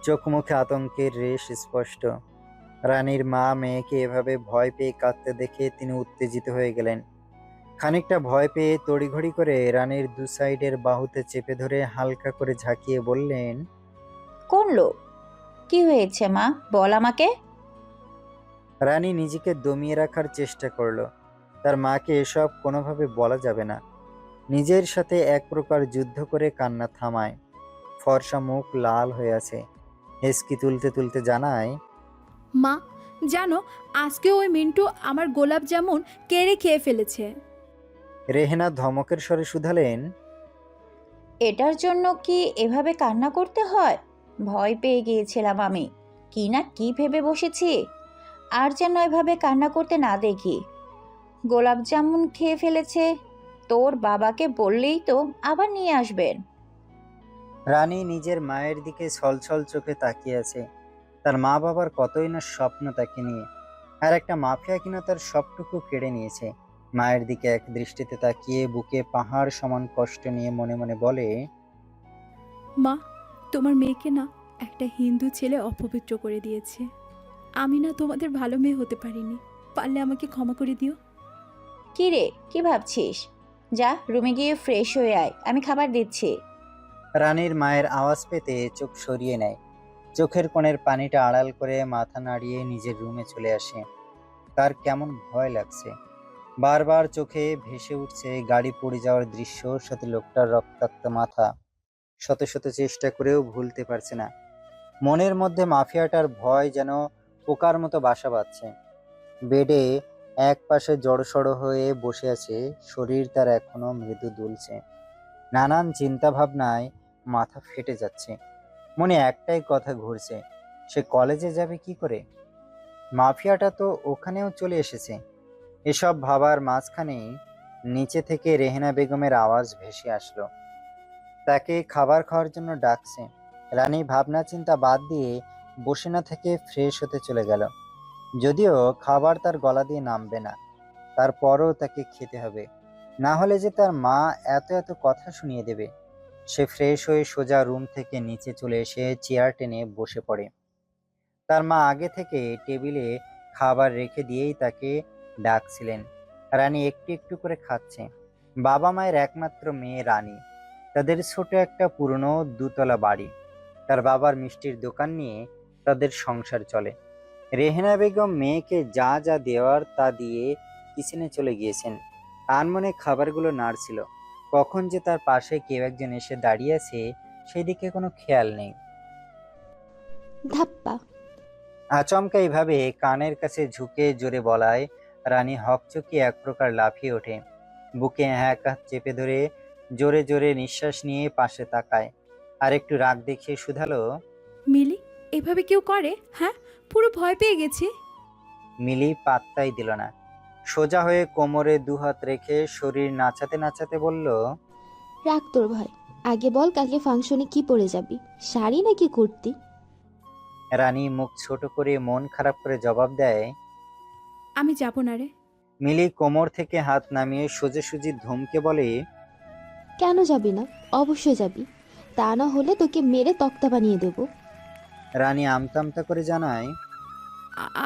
Speaker 2: চোখ মুখে আতঙ্কের রেশ স্পষ্ট। রানীর মা মেয়েকে এভাবে ভয় পেয়ে কাঁদতে দেখে তিনি উত্তেজিত হয়ে গেলেন। খানিকটা ভয় পেয়ে তড়িঘড়ি করে রানীর 2 সাইডের বাহুতে চেপে ধরে হালকা করে ঝাঁকিয়ে বললেন,
Speaker 6: কোন লোক? কি হয়েছে মা, বল আমাকে।
Speaker 2: রানী নিজেকে দমিয়ে রাখার চেষ্টা করলো। তার মাকে এসব কোনোভাবে বলা যাবে না। নিজের সাথে এক প্রকার যুদ্ধ করে কান্না থামায়। ফর্সা মুখ লাল হয়ে আছে। হেসকি তুলতে তুলতে জানায়,
Speaker 1: মা, জানো আজকে ওই মিন্টু আমার গোলাপ জামুন কেড়ে খেয়ে ফেলেছে।
Speaker 2: রেহেনা ধমকের স্বরে শুধালেন,
Speaker 6: এটার জন্য কি এভাবে কান্না করতে হয়? ভয় পেয়ে গিয়েছিলাম আমি। কি না কি ভেবে বসেছি। আর যেন এভাবে কান্না করতে না দেখি। গোলাপ জামুন খেয়ে ফেলেছে, তোর বাবাকে বললেই তো আবার নিয়ে আসবেন।
Speaker 2: রানী নিজের মায়ের দিকে ছলছল চোখে তাকিয়ে আছে। তার মা বাবার কতই না স্বপ্ন তাকে নিয়ে, আর একটা মাফিয়া কিনা তার সবটুকু কেড়ে নিয়েছে। মায়ের দিকে এক দৃষ্টিতে তাকিয়ে বুকে পাহাড় সমান কষ্ট নিয়ে মনে মনে বলে,
Speaker 1: মা, তোমার মেয়েকে না একটা হিন্দু ছেলে অপবিত্র করে দিয়েছে। আমি না তোমাদের ভালো মেয়ে হতে পারিনি, পারলে আমাকে ক্ষমা করে দিও।
Speaker 6: কি রে, কি ভাবছিস? যা রুমে গিয়ে ফ্রেশ হয়ে আয়, আমি খাবার দিচ্ছি।
Speaker 2: রানীর মায়ের আওয়াজ পেতে চোখ সরিয়ে নেয়। চোখের কোণের পানিটা আড়াল করে মাথা নাড়িয়ে নিজের রুমে চলে আসে। তার কেমন ভয় লাগছে। বারবার চোখে ভেসে উঠছে গাড়ি পড়ে যাওয়ার দৃশ্য, সাথে লোকটার রক্তাক্ত মাথা। শত শত চেষ্টা করেও ভুলতে পারছে না। মনের মধ্যে মাফিয়াটার ভয় যেন পোকার মতো বাসা বাঁধছে। বেডে এক পাশে জড়সড় হয়ে বসে আছে, শরীর তার এখনো মৃদু দুলছে। নানান চিন্তা ভাবনায় মাথা ফেটে যাচ্ছে। মনে একটাই কথা ঘুরছে, সে কলেজে যাবে কি করে? মাফিয়াটা তো ওখানেও চলে এসেছে। এসব ভাবার মাঝখানেই নিচে থেকে রেহেনা বেগমের আওয়াজ ভেসে আসলো। তাকে খাবার খাওয়ার জন্য ডাকছে। রানী ভাবনা চিন্তা বাদ দিয়ে বসে না থেকে ফ্রেশ হতে চলে গেল। যদিও খাবার তার গলা দিয়ে নামবে না, তারপরও তাকে খেতে হবে, না হলে যে তার মা এত এত কথা শুনিয়ে দেবে। সে ফ্রেশ হয়ে সোজা রুম থেকে নিচে চলে এসে চেয়ার টেনে বসে পড়ে। তার মা আগে থেকে টেবিলে খাবার রেখে দিয়েই তাকে ডাকছিলেন। রানী একটু একটু করে খাচ্ছে। বাবা মায়ের একমাত্র মেয়ে রানী। তাদের ছোট একটা পুরনো দুতলা বাড়ি। তার বাবার মিষ্টির দোকান নিয়ে তাদের সংসার চলে। রেহেনা বেগম মেয়েকে যা যা দেওয়ার তা দিয়ে কিচেনে চলে গিয়েছেন। আনমনে খাবারগুলো নাড়ছিল। কখন যে তার পাশে কেউ একজন এসে দাঁড়িয়ে আছে সেদিকে কোনো খেয়াল নেই।
Speaker 7: ধাপ্পা।
Speaker 2: আচমকা এইভাবে কানের কাছে ঝুঁকে জোরে বলায় রানী হকচকিয়ে এক প্রকার লাফিয়ে ওঠে। বুকে এক হাত চেপে ধরে জোরে জোরে নিঃশ্বাস নিয়ে পাশে তাকায়, আর একটু রাগ দেখিয়ে শুধালো।
Speaker 1: মিলি, এভাবে কেউ করে? হ্যাঁ, পুরো ভয় পেয়ে গেছি।
Speaker 2: মিলি পাত্তাই দিল না। সোজা হয়ে কোমরে দুহাত রেখে শরীর নাচাতে নাচাতে বলল,
Speaker 7: রাখ তোর ভয়। আগে বল কালকে ফাংশনে কি পরে যাবি, শাড়ি নাকি কুর্তি?
Speaker 2: রানী মুখ ছোট করে মন খারাপ করে জবাব দেয়,
Speaker 1: আমি যাব না রে।
Speaker 2: মিলি কোমর থেকে হাত নামিয়ে সোজাসুজি ধমকে বলে,
Speaker 7: কেন যাবি না? অবশ্যই যাবি, তা না হলে তোকে মেরে তক্তা বানিয়ে দেব।
Speaker 2: রানী আমতা আমতা করে জানায়,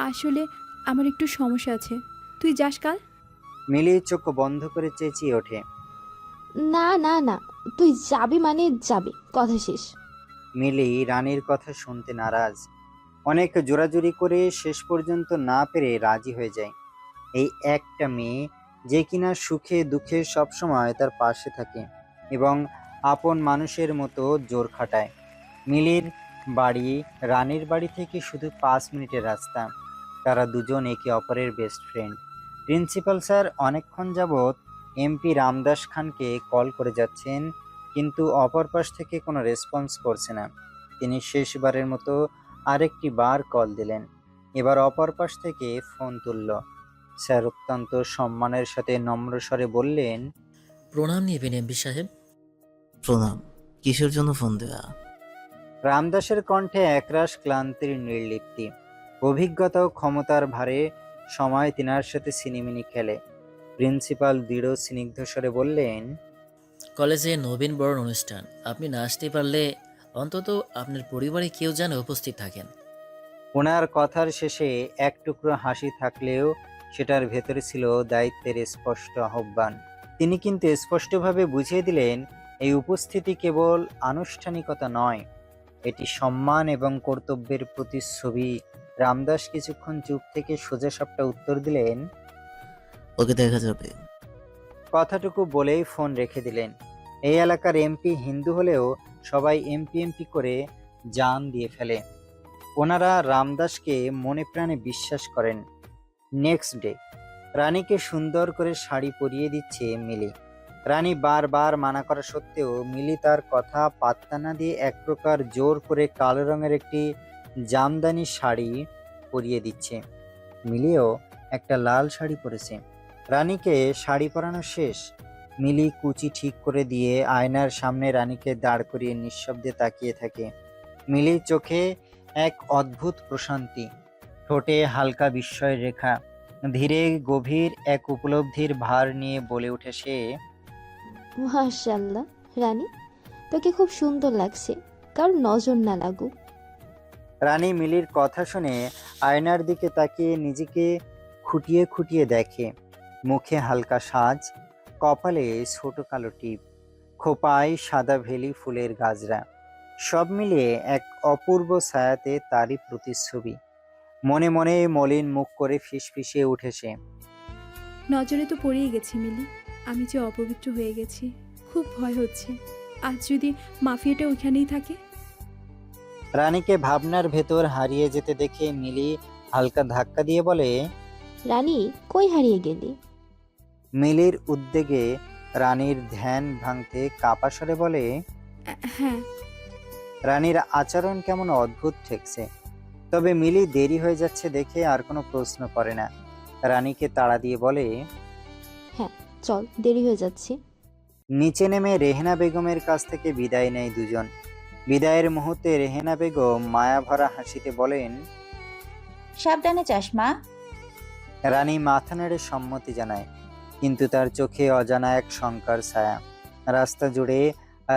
Speaker 1: আসলে আমার একটু সমস্যা আছে, তুই যাস কাল।
Speaker 2: মিলি চোখ বন্ধ করে চেঁচিয়ে ওঠে।
Speaker 7: না না না, তুই যাবি মানে যাবি, কথা শেষ।
Speaker 2: মিলি রানীর কথা শুনতে নারাজ। অনেক জোরাজুরি করে শেষ পর্যন্ত না পেরে রাজি হয়ে যায়। এই একটা মেয়ে যে কিনা সুখে দুঃখে সবসময় তার পাশে থাকে এবং আপন মানুষের মতো জোর খাটায়। মিলির বাড়ি রানীর বাড়ি থেকে শুধু 5 মিনিটের রাস্তা। তারা দুজন একে অপরের বেস্ট ফ্রেন্ড। প্রিন্সিপাল স্যার অনেকক্ষণ যাবৎ এমপি রামদাস খানকে কল করে যাচ্ছেন, কিন্তু অপর পাশ থেকে কোনো রেসপন্স করছে না। তিনি শেষবারের মতো আরেকটি বার কল দিলেন। এবার অপর পাশ থেকে ফোন তুলল। স্যার অত্যন্ত সম্মানের সাথে নম্র স্বরে বললেন,
Speaker 8: প্রণাম নেবেন এমপি সাহেব। প্রণাম। কিসের জন্য ফোন দেওয়া?
Speaker 2: রামদাসের কণ্ঠে একরাশ ক্লান্তির নির্লিপ্তি। অভিজ্ঞতা ও ক্ষমতার ভারে সময় তিনার সাথে সিনেমিনি খেলে। প্রিন্সিপাল দৃঢ় স্নিগ্ধ স্বরে বললেন,
Speaker 8: কলেজে নবীন বরণ অনুষ্ঠান, আপনি না আসতে পারলে অন্তত আপনার পরিবারে কেউ যেন উপস্থিত থাকেন।
Speaker 2: ওনার কথার শেষে এক টুকরো হাসি থাকলেও সেটার ভেতরে ছিল দায়িত্বের স্পষ্ট আহ্বান। তিনি কিন্তু স্পষ্টভাবে বুঝিয়ে দিলেন, এই উপস্থিতি কেবল আনুষ্ঠানিকতা নয়, এটি সম্মান এবং কর্তব্যের প্রতিচ্ছবি। রামদাস কিছুক্ষণ চুপ থেকে সোজা সাপটা উত্তর দিলেন,
Speaker 8: ওকে দেখা যাবে।
Speaker 2: কথাটুকু বলেই ফোন রেখে দিলেন। এই এলাকার এমপি হিন্দু হলেও সবাই এমপি এমপি করে জান দিয়ে ফেলে। ওনারা রামদাসকে মনে প্রাণে বিশ্বাস করেন। নেক্সট ডে রানীকে সুন্দর করে শাড়ি পরিয়ে দিচ্ছে মিলি। রানী বারবার মানা করা সত্ত্বেও মিলি তার কথা পাত্তা না দিয়ে এক প্রকার জোর করে কালো রঙের একটি জামদানি শাড়ি পরিয়ে দিচ্ছে। মিলিও একটা লাল শাড়ি পরেছে। রানীকে শাড়ি পরানো শেষ। মিলি কুচি ঠিক করে দিয়ে আয়নার সামনে রানীকে দাঁড় করিয়ে নিঃশব্দে তাকিয়ে থাকে। মিলির চোখে এক অদ্ভুত প্রশান্তি, ঠোঁটে হালকা বিস্ময়ের রেখা। ধীরে গভীর এক উপলব্ধির ভার নিয়ে বলে ওঠে সে,
Speaker 7: মাশাআল্লাহ রানী, তোকে খুব সুন্দর লাগছে, কারণ নজর না লাগুক।
Speaker 2: রানী মিলির কথা শুনে আয়নার দিকে তাকিয়ে নিজেকে খুঁটিয়ে খুঁটিয়ে দেখে। মুখে হালকা সাজ, কপালে ছোট কালো টিপ, খোপায় সাদা ভেলি ফুলের গাজরা, সব মিলিয়ে এক অপূর্ব ছায়াতে তারই প্রতিচ্ছবি। মনে মনে মলিন মুখ করে ফিসফিসিয়ে উঠেছে,
Speaker 1: নজরে তো পড়েই গেছি মিলি, আমি যে অপবিত্র হয়ে গেছি। খুব ভয় হচ্ছে, আজ যদি মাফিয়াটা ওইখানেই থাকে।
Speaker 2: রানীকে ভাবনার ভেতর হারিয়ে যেতে দেখে মিলি হালকা ধাক্কা দিয়ে বলে,
Speaker 7: রানী কই হারিয়ে গেলি?
Speaker 2: মিলির উদ্বেগে রানীর ধ্যান ভাঙতে কাপা স্বরে বলে,
Speaker 1: হ্যাঁ।
Speaker 2: রানীর আচরণ কেমন অদ্ভুত ঠেকছে। তবে মিলি দেরি হয়ে যাচ্ছে দেখে আর কোনো প্রশ্ন করে না। রানীকে তাড়া দিয়ে বলে,
Speaker 7: হ্যাঁ চল, দেরি হয়ে যাচ্ছে।
Speaker 2: নিচে নেমে রেহেনা বেগমের কাছ থেকে বিদায় নেয় দুজন। বিদায়ের মুহূর্তে রেহেনা বেগম মায়াভরা হাসিতে বলেন,
Speaker 6: সাবধানে যাস মা।
Speaker 2: রানী মাথা নেড়ে সম্মতি জানায়, কিন্তু তার চোখে অজানা এক শঙ্কার ছায়া। রাস্তা জুড়ে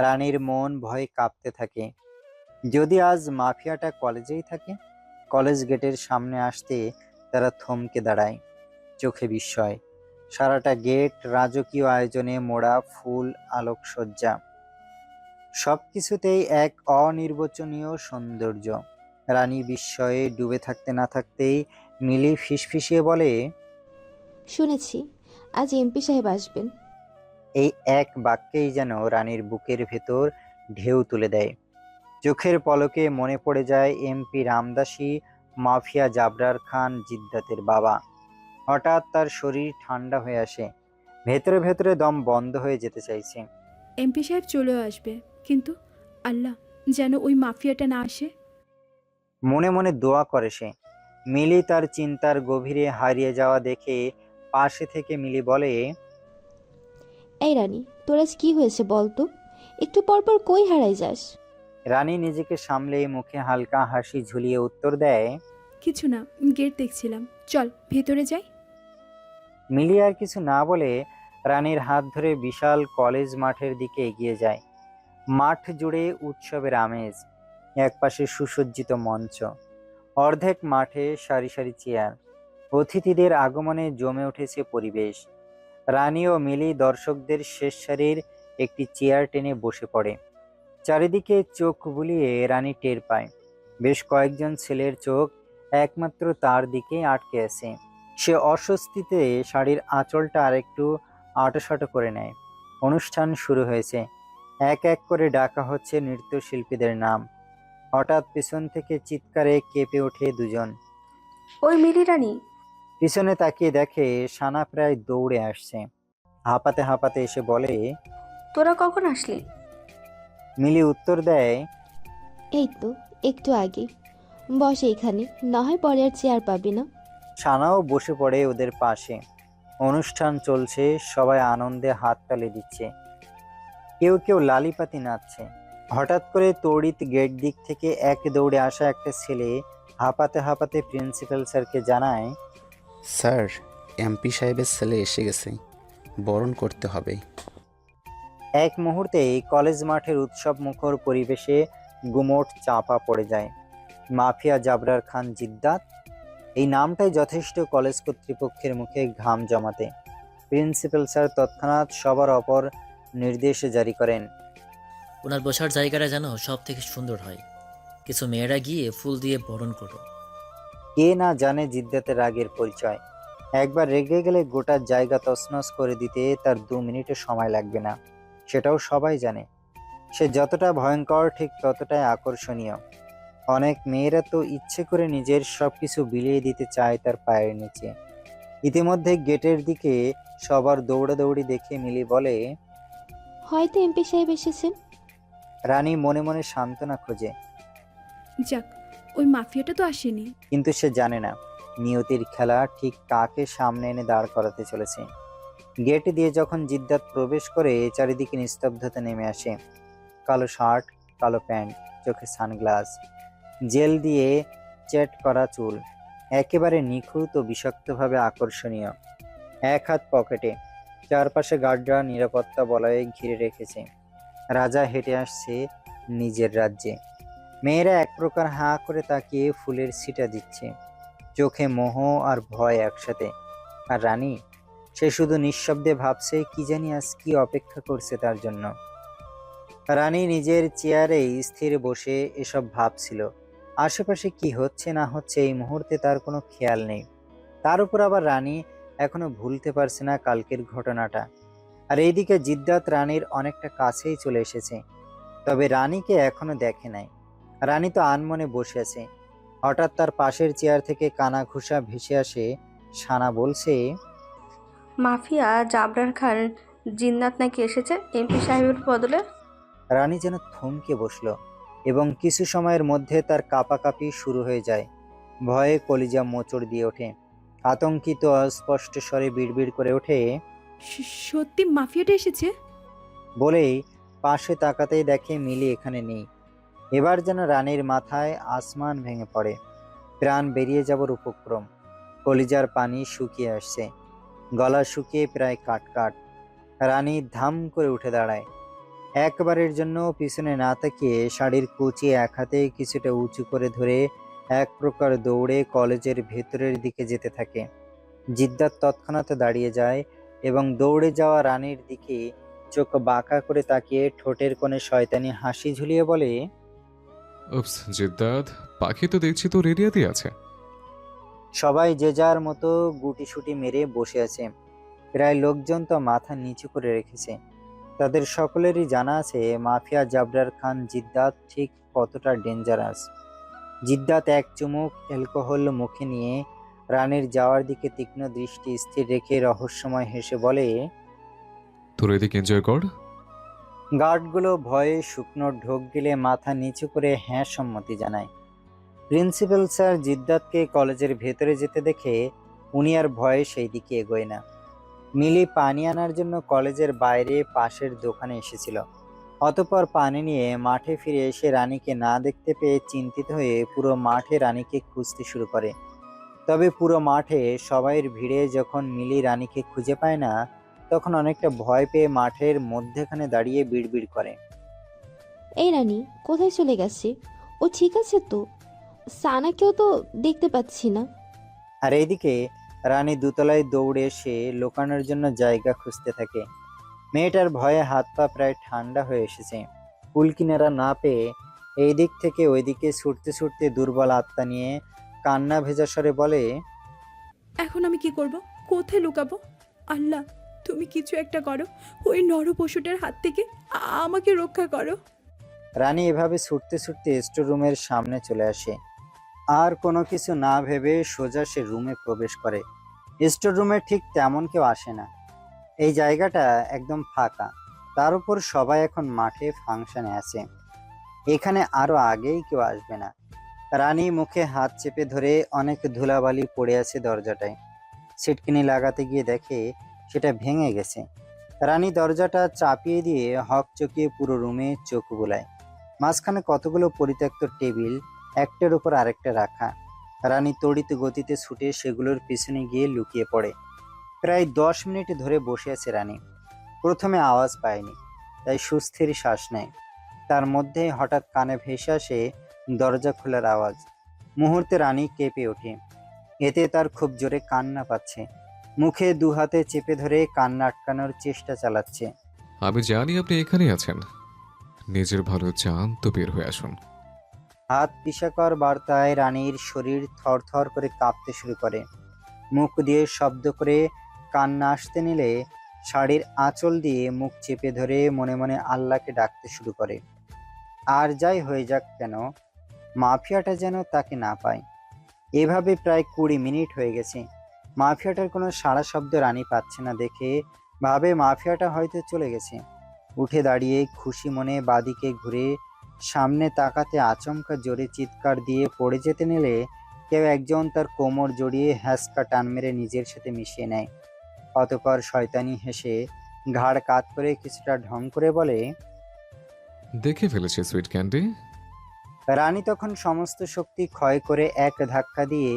Speaker 2: রানীর মন ভয়ে কাঁপতে থাকে। যদি আজ মাফিয়াটা কলেজেই থাকে। কলেজ গেটের সামনে আসতে তারা থমকে দাঁড়ায়, চোখে বিস্ময়। সারাটা গেট রাজকীয় আয়োজনে মোড়া, ফুল, আলোকসজ্জা, সবকিছুতেই এক অনির্বচনীয় সৌন্দর্য। রানী বিস্ময়ে ডুবে থাকতে না থাকতেই মিলি ফিসফিসিয়ে বলে,
Speaker 7: শুনেছি আজ এমপি সাহেব আসবেন।
Speaker 2: এই এক বাক্যেই যেন রানীর বুকের ভেতর ঢেউ তুলে দেয়। চোখের পলকে মনে পড়ে যায় এমপি রামদাসী, মাফিয়া জাবরার খান জিদ্দাতের বাবা। হঠাৎ তার শরীর ঠান্ডা হয়ে আসে, ভেতরে ভেতরে দম বন্ধ হয়ে যেতে চাইছে।
Speaker 1: এমপি সাহেব চলেও আসবে, কিন্তু আল্লাহ যেন ওই মাফিয়াটা না আসে।
Speaker 2: মনে মনে দোয়া করে সে। মিলি তার চিন্তার গভীরে হারিয়ে যাওয়া দেখে পাশে থেকে মিলি বলে,
Speaker 7: এই রানী, তোর আজ কি হয়েছে বল তো? একটু পর পর কই হারাই যাস?
Speaker 2: রানী নিজেকে সামলে মুখে হালকা হাসি ঝুলিয়ে উত্তর দেয়,
Speaker 1: কিছু না, গেট দেখছিলাম, চল ভেতরে যাই।
Speaker 2: মিলি আর কিছু না বলে রানীর হাত ধরে বিশাল কলেজ মাঠের দিকে এগিয়ে যায়। মাঠ জুড়ে উৎসবের আমেজ। একপাশে সুসজ্জিত মঞ্চ, অর্ধেক মাঠে সারি সারি চেয়ার। অতিথিদের আগমনে জমে উঠেছে পরিবেশ। রানী ও মিলি দর্শকদের শেষ সারির একটি চেয়ার টেনে বসে পড়ে। চারিদিকে চোখ বুলিয়ে রানী টের পায় বেশ কয়েকজন ছেলের চোখ একমাত্র তার দিকে আটকে আছে। সে অস্বস্তিতে শাড়ির আঁচলটা আরেকটু আঁটোসাঁটো করে নেয়। অনুষ্ঠান শুরু হয়েছে। এক এক করে ডাকা হচ্ছে নৃত্যশিল্পীদের নাম। হঠাৎ পিছন থেকে চিৎকারে কেঁপে ওঠে দুজন।
Speaker 9: ওই মিলি রানী,
Speaker 2: পিছনে তাকিয়ে দেখে সানা প্রায় দৌড়ে আসছে। হাঁপাতে হাঁপাতে এসে বলে,
Speaker 9: তোরা কখন আসলি?
Speaker 2: মিলি উত্তর দেয়,
Speaker 7: এই তো একটু আগে। বস এইখানে, না হয় পরে আর চেয়ার পাবি না।
Speaker 2: সানাও বসে পড়ে ওদের পাশে। অনুষ্ঠান চলছে, সবাই আনন্দে হাততালি দিচ্ছে, কেউ কেউ লালিপাতি নাচছে। হঠাৎ করে তড়িৎ গেট দিক থেকে এক দৌড়ে আসা একটা ছেলে হাঁপাতে হাঁপাতে প্রিন্সিপাল স্যারকে জানায়,
Speaker 10: স্যার, এমপি সাহেবের ছেলে এসে গেছে, বরণ করতে হবে।
Speaker 2: এক মুহূর্তেই কলেজ মাঠের উৎসব মুখর পরিবেশে গুমোট চাপা পড়ে যায়। মাফিয়া জাবরার খান জিদ্দাত, এই নামটাই যথেষ্ট কলেজ কর্তৃপক্ষের মুখে ঘাম জমাতে। প্রিন্সিপাল স্যার তৎক্ষণাৎ সবার অপর নির্দেশ জারি করেন,
Speaker 8: ওনার বসার জায়গাটা যেন সব থেকে সুন্দর হয়। কিছু মেয়েরা গিয়ে ফুল দিয়ে বরণ করো।
Speaker 2: কে না জানে জিদ্দাতের রাগের পরিচয়। একবার রেগে গেলে গোটা জায়গা তছনছ করে দিতে তার 2 মিনিটও সময় লাগবে না, সেটাও সবাই জানে। সে যতটা ভয়ঙ্কর ঠিক ততটাই আকর্ষণীয়। অনেক মেয়েরা তো ইচ্ছে করে নিজের সবকিছু বিলিয়ে দিতে চায় তার পায়ের নিচে। ইতিমধ্যে গেটের দিকে সবার দৌড়াদৌড়ি দেখে মিলি বলে,
Speaker 7: হয়তো এমপি সাহেব এসেছেন।
Speaker 2: রানী মনে মনে সান্ত্বনা খোঁজে,
Speaker 1: যাক, ওই মাফিয়াটা তো আসেনি।
Speaker 2: কিন্তু সে জানে না নিয়তির খেলা ঠিক কাকে সামনে এনে দাঁড় করাতে চলেছে। গেট দিয়ে যখন জিদ্দাত প্রবেশ করে চারিদিকে নিস্তব্ধতা নেমে আসে। কালো শার্ট, কালো প্যান্ট, চোখে সানগ্লাস, জেল দিয়ে চেট করা চুল, একেবারে নিখুঁত ও বিষাক্তভাবে আকর্ষণীয়। এক হাত পকেটে, চারপাশে গার্ডরা নিরাপত্তা বলয়ে ঘিরে রেখেছে। রাজা হেঁটে আসছে নিজের রাজ্যে। মেয়েরা এক প্রকার হাঁ করে তাকিয়ে ফুলের ছিটা দিচ্ছে, চোখে মোহ আর ভয় একসাথে। আর রানী, সে শুধু নিঃশব্দে ভাবছে কি জানি আজ কি অপেক্ষা করছে তার জন্য। রানী নিজের চেয়ারে স্থির বসে এসব ভাবছিল। আশেপাশে কি হচ্ছে না হচ্ছে এই মুহূর্তে তার কোনো খেয়াল নেই। তার উপর আবার রানী এখনো ভুলতে পারছে না কালকের ঘটনাটা। আর এইদিকে জিদ্দাত রানীর অনেকটা কাছেই চলে এসেছে, তবে রানীকে এখনো দেখে নাই। রানী তো আনমনে বসে আছে। হঠাৎ তার পাশের চেয়ার থেকে কানা ঘুষা ভেসে আসে। সানা বলছে,
Speaker 9: মাফিয়া জাবরার খান জিন্নাত নাকি এসেছে এমপি সাহেবের বদলে।
Speaker 2: রানী যেন থমকে বসলো এবং কিছু সময়ের মধ্যে তার কাঁপাকাঁপি শুরু হয়ে যায়। ভয়ে কলিজা মোচড় দিয়ে ওঠে। আতঙ্কিত অস্পষ্ট স্বরে বিড়বিড় করে ওঠে,
Speaker 1: সত্যি মাফিয়াটা এসেছে?
Speaker 2: বলেই পাশে তাকাতেই দেখে মিলি এখানে নেই। এবার যেন রানীর মাথায় আসমান ভেঙে পড়ে, প্রাণ বেরিয়ে যাবার উপক্রম। কলিজার পানি শুকিয়ে আসছে, গলা শুকিয়ে প্রায় কাট। রানী ধাম করে উঠে দাঁড়ায়। একবারের জন্য পিছনে না তাকিয়ে শাড়ির কুচি এক হাতে কিছুটা উঁচু করে ধরে এক প্রকার দৌড়ে কলেজের ভেতরের দিকে যেতে থাকে। জিদ্দাত তৎক্ষণাৎ দাঁড়িয়ে যায় এবং দৌড়ে যাওয়া রানীর দিকে চোখ বাঁকা করে তাকিয়ে ঠোঁটের কোণে শয়তানি হাসি ঝুলিয়ে বলে,
Speaker 3: উপস জিদ্দাত, পাখি তো দেখছি তোর এরিয়াতেই আছে।
Speaker 2: সবাই যে যার মতো গুটিসুটি মেরে বসে আছে। প্রায় লোকজন তো মাথা নিচু করে রেখেছে। তাদের সকলেরই জানা আছে মাফিয়া জাবরার খান জিদ্দাত ঠিক কতটা ডেঞ্জারাস। জিদ্দাত এক চুমুক অ্যালকোহল মুখে নিয়ে রানীর যাওয়ার দিকে তীক্ষ্ণ দৃষ্টি স্থির রেখে রহস্যময় হেসে বলে,
Speaker 3: তোর এদিকে এনজয় কর।
Speaker 2: গার্ডগুলো ভয়ে শুকনো ঢোক গেলে মাথা নিচু করে হ্যাঁ সম্মতি জানায়। প্রিন্সিপাল স্যার জিদ্দাতকে কলেজের ভেতরে যেতে দেখে উনি আর ভয়ে সেই দিকে এগোয় না। মিলি পানি আনার জন্য কলেজের বাইরে পাশের দোকানে এসেছিল। অতঃপর পানি নিয়ে মাঠে ফিরে এসে রানীকে না দেখতে পেয়ে চিন্তিত হয়ে পুরো মাঠে রানীকে খুঁজতে শুরু করে। তবে পুরো মাঠে সবাইয়ের ভিড়ে যখন মিলি রানীকে খুঁজে পায় না, তখন অনেকটা ভয় পেয়ে মাঠের মধ্যেখানে দাঁড়িয়ে বিড়বিড় করে,
Speaker 7: এই রানী কোথায় চলে গেছে? ও ঠিক আছে তো? সানাকেও তো দেখতে পাচ্ছি না।
Speaker 2: আর এইদিকে রানী দোতলায় দৌড়ে এসে লুকানোর জন্য জায়গা খুঁজতে থাকে। মেয়েটার ভয়ে হাত পা প্রায় ঠান্ডা হয়ে এসেছে। কুল কিনারা না পেয়ে এই দিক থেকে ওই দিকে ছুটতে ছুটতে দুর্বল আত্মা নিয়ে কান্না ভেজা স্বরে বলে,
Speaker 1: এখন আমি কি করব? কোথায় লুকাবো? আল্লাহ, তুমি কিছু একটা করো। ওই নরপশুটার হাত থেকে আমাকে রক্ষা করো।
Speaker 2: রানী এভাবে ছুটতে ছুটতে স্টোর রুমের সামনে চলে আসে। আর কোনো কিছু না ভেবে সোজা সে রুমে প্রবেশ করে। স্টোর রুমে ঠিক তেমন কেউ আসে না। এই জায়গাটা একদম ফাঁকা। তার উপর সবাই এখন মাঠে ফাংশনে আছে। এখানে আরো আগেই কেউ আসবে না। রানী মুখে হাত চেপে ধরে, অনেক ধুলাবালি পড়ে আছে দরজাটায়। ছিটকিনি লাগাতে গিয়ে দেখে সেটা ভেঙে গেছে। রানী দরজাটা চাপিয়ে দিয়ে হকচকিয়ে পুরো রুমে চোখ বুলায়। মাঝখানে কতগুলো পরিত্যক্ত টেবিল, একটার উপর আরেকটা রাখা। রানী তড়িৎ গতিতে ছুটে সেগুলোর পিছনে গিয়ে লুকিয়ে পড়ে। প্রায় 10 মিনিট ধরে বসে আছে রানী। প্রথমে আওয়াজ পায়নি, তাই সুস্থির শ্বাস নেয়। তার মধ্যে হঠাৎ কানে ভেসে আসে দরজা খোলার আওয়াজ। মুহূর্তে রানী কেঁপে ওঠে। এতে তার খুব জোরে কান্না পাচ্ছে। মুখে দু হাতে চেপে ধরে কান্না আটকানোর চেষ্টা চালাচ্ছে।
Speaker 3: আমি জানি আপনি এখানেই আছেন। নিজের ভালো চান তো বের হয়ে আসুন।
Speaker 2: হাত পিশাকর বার্তায় রানীর শরীর থরথর করে কাঁপতে শুরু করে। মুখ দিয়ে শব্দ করে কান্না আসতে নিলে শাড়ির আঁচল দিয়ে মুখ চেপে ধরে মনে মনে আল্লাহকে ডাকতে শুরু করে। আর যাই হয়ে যাক কেন, মাফিয়াটা যেন তাকে না পায়। এভাবে প্রায় 20 মিনিট হয়ে গেছে। মাফিয়াটার কোনো সাড়া শব্দ রানী পাচ্ছে না দেখে ভাবে মাফিয়াটা হয়তো চলে গেছে। উঠে দাঁড়িয়ে খুশি মনে বাদিকে ঘুরে সামনে তাকাতে আচমকা জোরে চিৎকার দিয়ে পড়ে যেতে নিলে কেউ একজন তার কোমর জড়িয়ে হ্যাঁচকা টান মেরে নিজের সাথে মিশিয়ে নেয়। অতঃপর শয়তানি হেসে ঘাড় কাত করে কিছুটা ঢং করে বলে,
Speaker 3: দেখে ফেলেছি সুইট ক্যান্ডি।
Speaker 2: রানী তখন সমস্ত শক্তি ক্ষয় করে এক ধাক্কা দিয়ে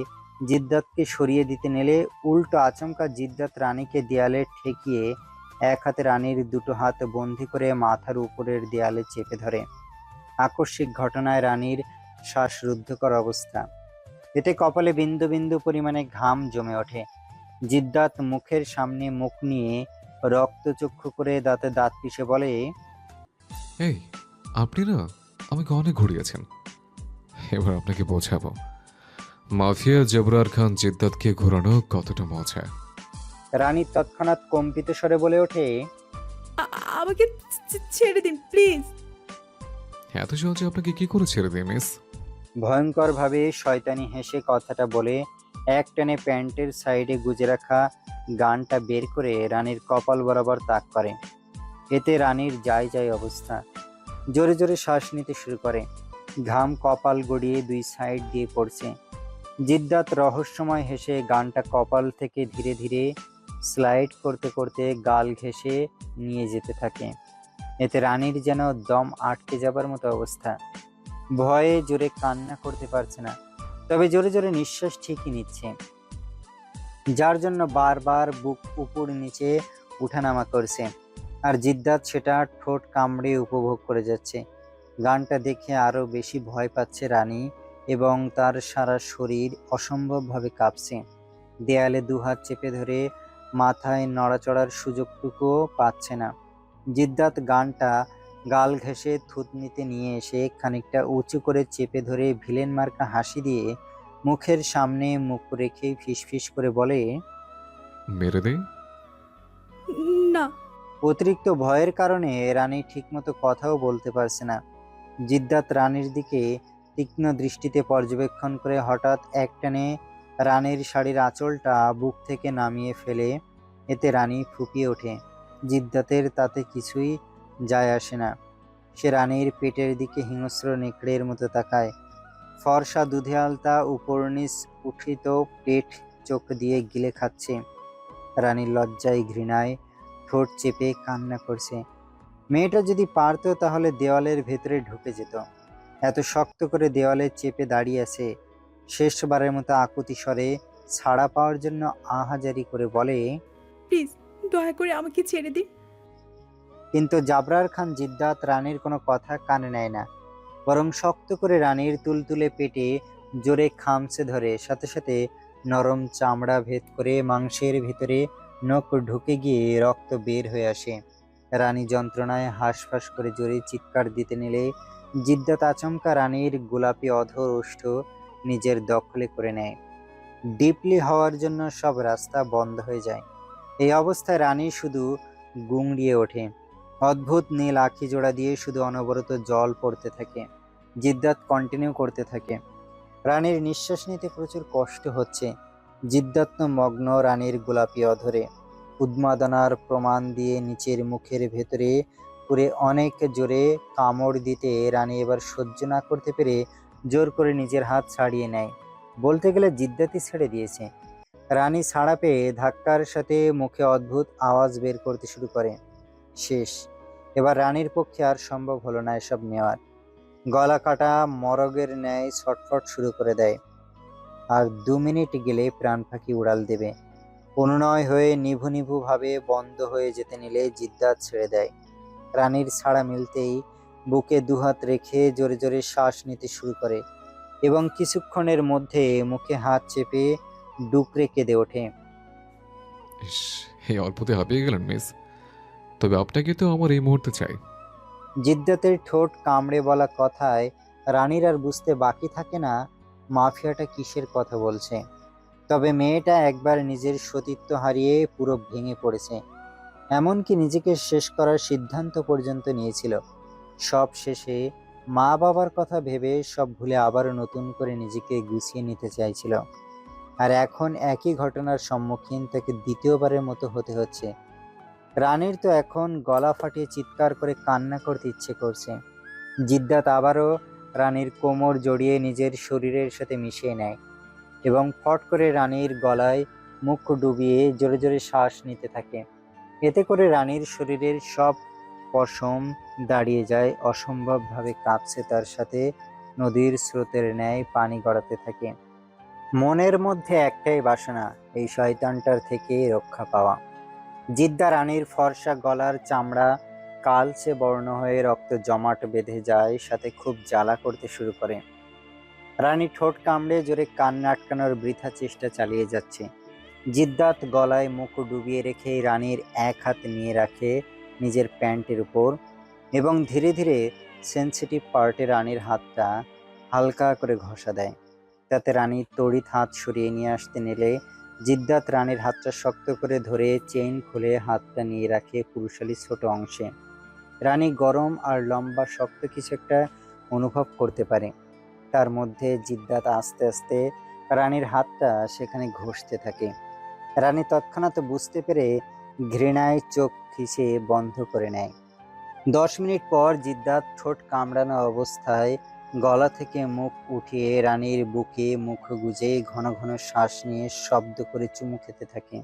Speaker 2: জিদ্দাতকে সরিয়ে দিতে নিলে উল্টো আচমকা জিদ্দাত রানীকে দেয়ালে ঠেকিয়ে এক হাতে রানীর দুটো হাত বন্দি করে মাথার উপরের দেয়ালে চেপে ধরে। আকস্মিক ঘটনায় রানীর শ্বাসরুদ্ধকর অবস্থা। এতে কপালে বিন্দু বিন্দু পরিমাণে ঘাম জমে ওঠে। জিদ্দাত মুখের সামনে মুখ নিয়ে রক্তচক্ষু করে দাঁতে দাঁত পিষে বলে,
Speaker 3: এই আপনি না আমাকে অনেক ঘুরিয়েছেন। এবার আপনাকে বোঝাবো মাফিয়া জবরার খান জিদ্দাতকে ঘোরানো কতটা মজা।
Speaker 2: রানী তৎক্ষণাৎ কম্পিত স্বরে বলে ওঠে,
Speaker 1: আমাকে ছেড়ে দিন প্লিজ।
Speaker 3: এত সহজে আপনাকে কি করে ছেড়ে দিই মিস?
Speaker 2: ভয়ঙ্কর ভাবে শয়তানি হেসে কথাটা বলে এক টানে প্যান্টের সাইডে গুজে রাখা গানটা বের করে রানীর কপাল বরাবর তাক করে। এতে রানীর যায় যায় অবস্থা। জোরে জোরে শ্বাস নিতে শুরু করে। ঘাম কপাল গড়িয়ে দুই সাইড দিয়ে পড়ছে। জিদ্দাত রহস্যময় হেসে গানটা কপাল থেকে ধীরে ধীরে স্লাইড করতে করতে গাল ঘেঁষে নিয়ে যেতে থাকে। এতে রানীর যেন দম আটকে যাবার মতো অবস্থা। ভয়ে জোরে কান্না করতে পারছে না, তবে জোরে জোরে নিঃশ্বাস ঠিকই নিচ্ছে, যার জন্য বারবার বুক উপর নিচে উঠানামা করছে। আর জিদ্দাত সেটা ঠোঁট কামড়ে উপভোগ করে যাচ্ছে। গানটা দেখে আরো বেশি ভয় পাচ্ছে রানী, এবং তার সারা শরীর অসম্ভবভাবে কাঁপছে। দেয়ালে দুহাত চেপে ধরে মাথায় নড়াচড়ার সুযোগটুকুও পাচ্ছে না। জিদ্দাত গানটা গাল ঘেঁষে থুতনিতে নিয়ে এসে খানিকটা উঁচু করে চেপে ধরে ভিলেন মার্কা হাসি দিয়ে মুখের সামনে মুখ রেখে ফিসফিস করে বলে,
Speaker 3: মেরে দে।
Speaker 1: না।
Speaker 2: অতিরিক্ত ভয়ের কারণে রানী ঠিকমতো কথাও বলতে পারছে না। জিদ্দাত রানীর দিকে তীক্ষ্ণ দৃষ্টিতে পর্যবেক্ষণ করে হঠাৎ একটানে রানীর শাড়ির আঁচলটা বুক থেকে নামিয়ে ফেলে। এতে রানী ফুপিয়ে ওঠে। জিদ্দাতের তাতে কিছুই যায় আসে না। সে রানীর পেটের দিকে হিংস্র নেকড়ের মতো তাকায়। ফর্সা দুধে আলতা উপর নিচ উঠিত পেট চোখ দিয়ে গিলে খাচ্ছে। রানীর লজ্জায় ঘৃণায় ঠোঁট চেপে কান্না করছে। মেয়েটা যদি পারতো তাহলে দেওয়ালের ভেতরে ঢুকে যেত। এত শক্ত করে দেওয়ালে চেপে দাঁড়িয়ে আছে। শেষবারের মতো আকুতি স্বরে ছাড়া পাওয়ার জন্য আহাজারি করে বলে,
Speaker 1: প্লিজ দয়া করে আমাকে ছেড়ে দিন।
Speaker 2: কিন্তু জাবরার খান জিদ্দাত রানীর কোনো কথা কানে নেয় না, বরং শক্ত করে রানীর তুলতুলে পেটে জোরে খামচে ধরে। সাথে সাথে নরম চামড়া ভেদ করে মাংসের ভিতরে নখ ঢুকে গিয়ে রক্ত বের হয়ে আসে। রানী যন্ত্রণায় হাঁসফাঁস করে জোরে চিৎকার দিতে নিলে জিদ্দাত আচমকা রানীর গোলাপি অধর ওষ্ঠ নিজের দখলে করে নেয়। ডিপলি হওয়ার জন্য সব রাস্তা বন্ধ হয়ে যায়। এই অবস্থায় রানী শুধু গুংড়িয়ে ওঠে। অদ্ভুত নীল আখি জোড়া দিয়ে শুধু অনবরত জল পড়তে থাকে। জিদ্দাত কন্টিনিউ করতে থাকে। রানীর নিঃশ্বাস নিতে প্রচুর কষ্ট হচ্ছে। জিদ্দাত মগ্ন রানীর গোলাপি অধরে। উন্মাদনার প্রমাণ দিয়ে নিচের মুখের ভেতরে পুরে অনেক জোরে কামড় দিতে রানী এবার সহ্য না করতে পেরে জোর করে নিজের হাত ছাড়িয়ে নেয়। বলতে গেলে জিদ্দাতই ছেড়ে দিয়েছে। রানী ছাড়া পেয়ে ধাক্কার সাথে মুখে অদ্ভুত আওয়াজ বের করতে শুরু করে। শেষ। এবার রানীর পক্ষে আর সম্ভব হলো না এসব নেওয়ার। গলা কাটা মরগের ন্যায় ছটফট শুরু করে দেয়। আর 2 মিনিট গেলে প্রাণ পাখি উড়াল দেবে। অনুনয় হয়ে নিভু নিভু ভাবে বন্ধ হয়ে যেতে নিলে জিদ্দাত ছেড়ে দেয়। রানীর ছাড়া মিলতেই বুকে দুহাত রেখে জোরে জোরে শ্বাস নিতে শুরু করে, এবং কিছুক্ষণের মধ্যে মুখে হাত চেপে ডুকরে কেঁদে ওঠে।
Speaker 3: ইস, এই অল্পতে হাঁপিয়ে গেলেন মিস। তবে আপনাকে তো আমার এই মুহূর্তে চাই।
Speaker 2: জিদ্দাতের ঠোঁট কামড়ে বলা কথায় রানীর আর বুঝতে বাকি থাকে না মাফিয়াটা কিসের কথা বলছে। তবে মেয়েটা একবার নিজের সতীত্ব হারিয়ে পুরো ভেঙে পড়েছে। এমনকি নিজেকে শেষ করার সিদ্ধান্ত পর্যন্ত নিয়েছিল। সব শেষে মা বাবার কথা ভেবে সব ভুলে আবারও নতুন করে নিজেকে গুছিয়ে নিতে চাইছিল। আর এখন একই ঘটনার সম্মুখীন তাকে দ্বিতীয়বারের মতো হতে হচ্ছে। রানীর তো এখন গলা ফাটিয়ে চিৎকার করে কান্না করতে ইচ্ছে করছে। জিদ্দাত আবারও রানীর কোমর জড়িয়ে নিজের শরীরের সাথে মিশিয়ে নেয়, এবং ফট করে রানীর গলায় মুখ ডুবিয়ে জোরে জোরে শ্বাস নিতে থাকে। এতে করে রানীর শরীরের সব পশম দাঁড়িয়ে যায়, অসম্ভবভাবে কাঁপছে। তার সাথে নদীর স্রোতের ন্যায় পানি গড়াতে থাকে। মনের মধ্যে একটাই বাসনা, এই শয়তানটার থেকে রক্ষা পাওয়া। জিদ্দা রানীর ফর্সা গলার চামড়া কালচে বর্ণ হয়ে রক্ত জমাট বেঁধে যায়, সাথে খুব জ্বালা করতে শুরু করে। রানী ঠোঁট কামড়ে জোরে কান্না আটকানোর বৃথা চেষ্টা চালিয়ে যাচ্ছে। জিদ্দাত গলায় মুখ ডুবিয়ে রেখে রানীর এক হাত নিয়ে রাখে নিজের প্যান্টের উপর, এবং ধীরে ধীরে সেন্সিটিভ পার্টে রানীর হাতটা হালকা করে ঘষা দেয়। তাতে রানী তড়িৎ হাত সরিয়ে নিয়ে আসতে নিলে জিদ্দাত রানীর হাতটা শক্ত করে ধরে চেইন খুলে হাতটা নিয়ে রাখে পুরুষালী ছোট অংশে। রানী গরম আর লম্বা শক্ত কিছু একটা অনুভব করতে পারে। তার মধ্যে জিদ্দাত আস্তে আস্তে রানীর হাতটা সেখানে ঘষতে থাকে। রানী তৎক্ষণাৎ বুঝতে পেরে ঘৃণায় চোখ খিচে বন্ধ করে নেয়। 10 মিনিট পর জিদ্দাত ঠোঁট কামড়ানো অবস্থায় গলা থেকে মুখ উঠিয়ে রানীর বুকে মুখ গুজে ঘন ঘন শ্বাস নিয়ে শব্দ করে চুমু খেতে থাকে।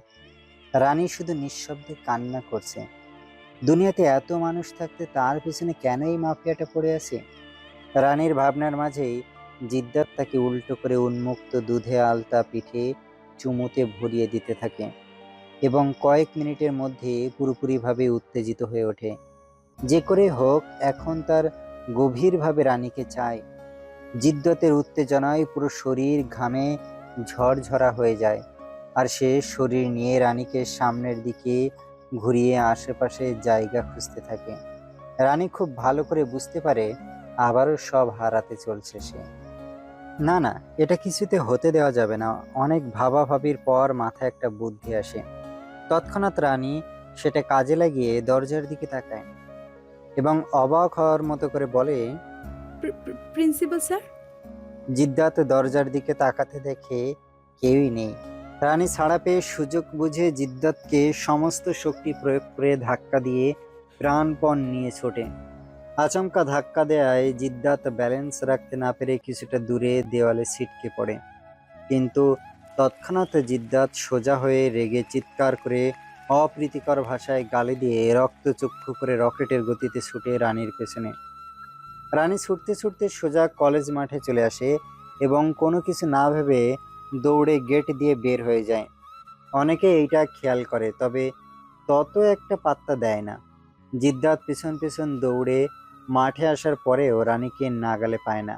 Speaker 2: রানী শুধু নিঃশব্দে কান্না করছে। দুনিয়াতে এত মানুষ থাকতে তার পিছনে কেন এই মাফিয়াটা পড়ে আছে? রানীর ভাবনার মাঝেই জিদ্দাত তাকে উল্টো করে উন্মুক্ত দুধে আলতা পিঠে চুমুতে ভরিয়ে দিতে থাকে এবং কয়েক মিনিটের মধ্যে পুরোপুরিভাবে উত্তেজিত হয়ে ওঠে। যে করে হোক এখন তার গভীরভাবে রানীকে চায়। জিদ্দতের উত্তেজনায় পুরো শরীর ঘামে ঝরঝরা হয়ে যায়, আর সে শরীর নিয়ে রানীকে সামনের দিকে ঘুরিয়ে আশেপাশে জায়গা খুঁজতে থাকে। রানী খুব ভালো করে বুঝতে পারে আবারও সব হারাতে চলছে সে। না না, এটা কিছুতে হতে দেওয়া যাবে না। অনেক ভাবাভাবির পর মাথায় একটা বুদ্ধি আসে। তৎক্ষণাৎ রানী সেটা কাজে লাগিয়ে দরজার দিকে তাকায় এবং অবাক হওয়ার মতো করে বলে,
Speaker 1: প্রিন্সিপাল স্যার।
Speaker 2: জিদ্দাত দরজার দিকে তাকাতে দেখে কেউই নেই। রানী ছাড়া পেয়ে সুযোগ বুঝে জিদ্দাতকে সমস্ত শক্তি প্রয়োগ করে ধাক্কা দিয়ে প্রাণপণ নিয়ে ছোটে। আচমকা ধাক্কা দেয়ায় জিদ্দাত ব্যালেন্স রাখতে না পেরে কিছুটা দূরে দেওয়ালে ছিটকে পড়ে। কিন্তু তৎক্ষণাৎ জিদ্দাত সোজা হয়ে রেগে চিৎকার করে অপ্রীতিকর ভাষায় গালি দিয়ে রক্তচক্ষু করে রকেটের গতিতে ছুটে রানীর পেছনে। রানী ছুটতে ছুটতে সোজা কলেজ মাঠে চলে আসে এবং কোনো কিছু না ভেবে দৌড়ে গেট দিয়ে বের হয়ে যায়। অনেকে এইটা খেয়াল করে, তবে তত একটা পাত্তা দেয় না। জিদ্দাত পিছন পিছন দৌড়ে মাঠে আসার পরেও রানীকে নাগালে পায় না।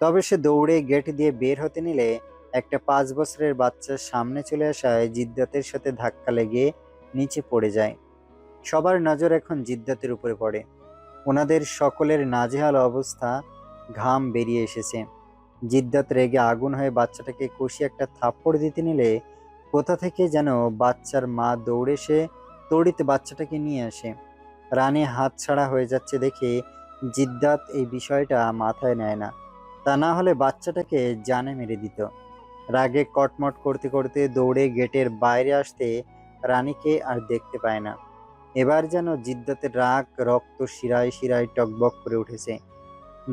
Speaker 2: তবে সে দৌড়ে গেট দিয়ে বের হতে নিলে একটা 5 বছরের বাচ্চার সামনে চলে আসায় জিদ্দাতের সাথে ধাক্কা লেগে নিচে পড়ে যায়। সবার নজর এখন জিদ্দাতের উপরে পড়ে। ওনাদের সকলের নাজেহাল অবস্থা, ঘাম বেরিয়ে এসেছে। জিদ্দাত রেগে আগুন হয়ে বাচ্চাটাকে কষিয়ে একটা থাপ্পড় দিতে নিলে কোথা থেকে যেন বাচ্চার মা দৌড়ে সে তড়িৎ বাচ্চাটাকে নিয়ে আসে। রানী হাতছাড়া হয়ে যাচ্ছে দেখে জিদ্দাত এই বিষয়টা মাথায় নেয় না, তা না হলে বাচ্চাটাকে জানে মেরে দিত। রাগে কটমট করতে করতে দৌড়ে গেটের বাইরে আসতে রানীকে আর দেখতে পায় না। এবার যেন জিদ্দাতের রাগ রক্ত শিরায় শিরায় টকবক করে উঠেছে।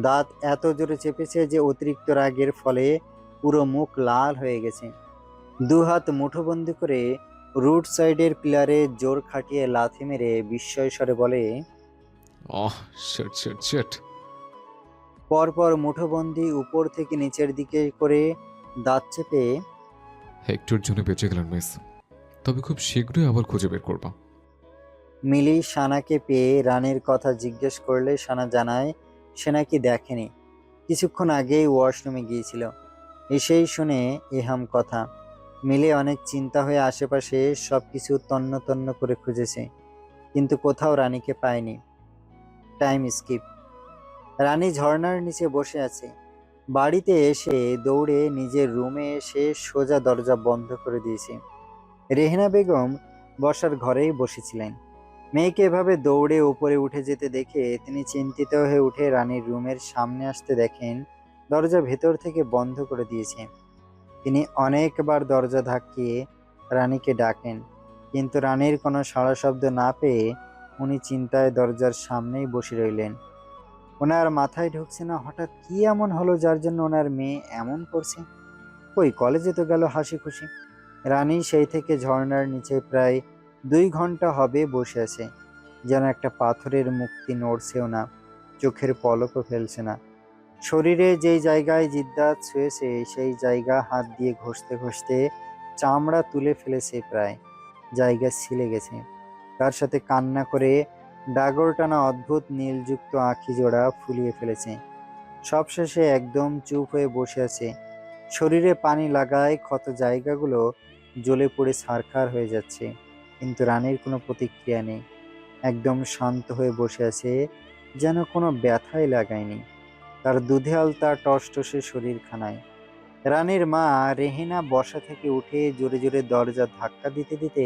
Speaker 2: দাঁত এত জোরে চেপেছে যে অতিরিক্ত রাগের ফলে পুরো মুখ লাল হয়ে গেছে। দুহাত মুঠোবন্দি করে রুট সাইডের পিলারে জোর খাটিয়ে লাথি মেরে বিস্ময় স্বরে বলে,
Speaker 3: অহ শিট শিট শিট।
Speaker 2: পরপর মুঠোবন্দি উপর থেকে নিচের দিকে করে দাঁত চেপে,
Speaker 3: একটুর জন্য বেঁচে গেলেন মিস, তবে খুব শীঘ্রই আবার খুঁজে বের করবা।
Speaker 2: মিলি সানাকে পেয়ে রানীর কথা জিজ্ঞেস করলে সানা জানায় সে নাকি দেখেনি, কিছুক্ষণ আগেই ওয়াশরুমে গিয়েছিল। এসেই শুনে এহাম কথা। মিলে অনেক চিন্তা হয়ে আশেপাশে সবকিছু তন্ন তন্ন করে খুঁজেছে, কিন্তু কোথাও রানীকে পায়নি। Time skip. রানী ঝর্ণার নিচে বসে আছে। বাড়িতে এসে দৌড়ে নিজের রুমে এসে সোজা দরজা বন্ধ করে দিয়েছে। রেহেনা বেগম বসার ঘরেই বসেছিলেন। মেয়েকে এভাবে দৌড়ে উপরে উঠে যেতে দেখে তিনি চিন্তিত হয়ে উঠে রানীর রুমের সামনে আসতে দেখেন দরজা ভেতর থেকে বন্ধ করে দিয়েছে। তিনি অনেকবার দরজা ধাক্কিয়ে রানীকে ডাকেন, কিন্তু রানীর কোনো সাড়া শব্দ না পেয়ে উনি চিন্তায় দরজার সামনেই বসে রইলেন। ওনার মাথায় ঢুকছে না হঠাৎ কি এমন হলো যার জন্য ওনার মেয়ে এমন করছে। কই কলেজে তো গেল হাসি খুশি। রানী সেই থেকে ঝর্ণার নিচে প্রায় 2 ঘন্টা হবে বসে আছে, যেন একটা পাথরের মুক্তি নড়ছেও না, চোখের পলকও ফেলছে না। শরীরে যেই জায়গায় জিদ্দাত ছুঁয়েছে সেই জায়গা হাত দিয়ে ঘষতে ঘষতে চামড়া তুলে ফেলেছে, প্রায় জায়গা ছিলে গেছে। তার সাথে কান্না করে ডাগর টানা অদ্ভুত নীলযুক্ত আঁখি জোড়া ফুলিয়ে ফেলেছে। সবশেষে একদম চুপ হয়ে বসে আছে। শরীরে পানি লাগায় ক্ষত জায়গাগুলো জ্বলে পড়ে ছারখার হয়ে যাচ্ছে, কিন্তু রানীর কোনো প্রতিক্রিয়া নেই। একদম শান্ত হয়ে বসে আছে, যেন কোনো ব্যথাই লাগায়নি তার দুধে আলতা টসটসে শরীরখানায়। রানীর মা রেহেনা বসা থেকে উঠে জোরে জোরে দরজা ধাক্কা দিতে দিতে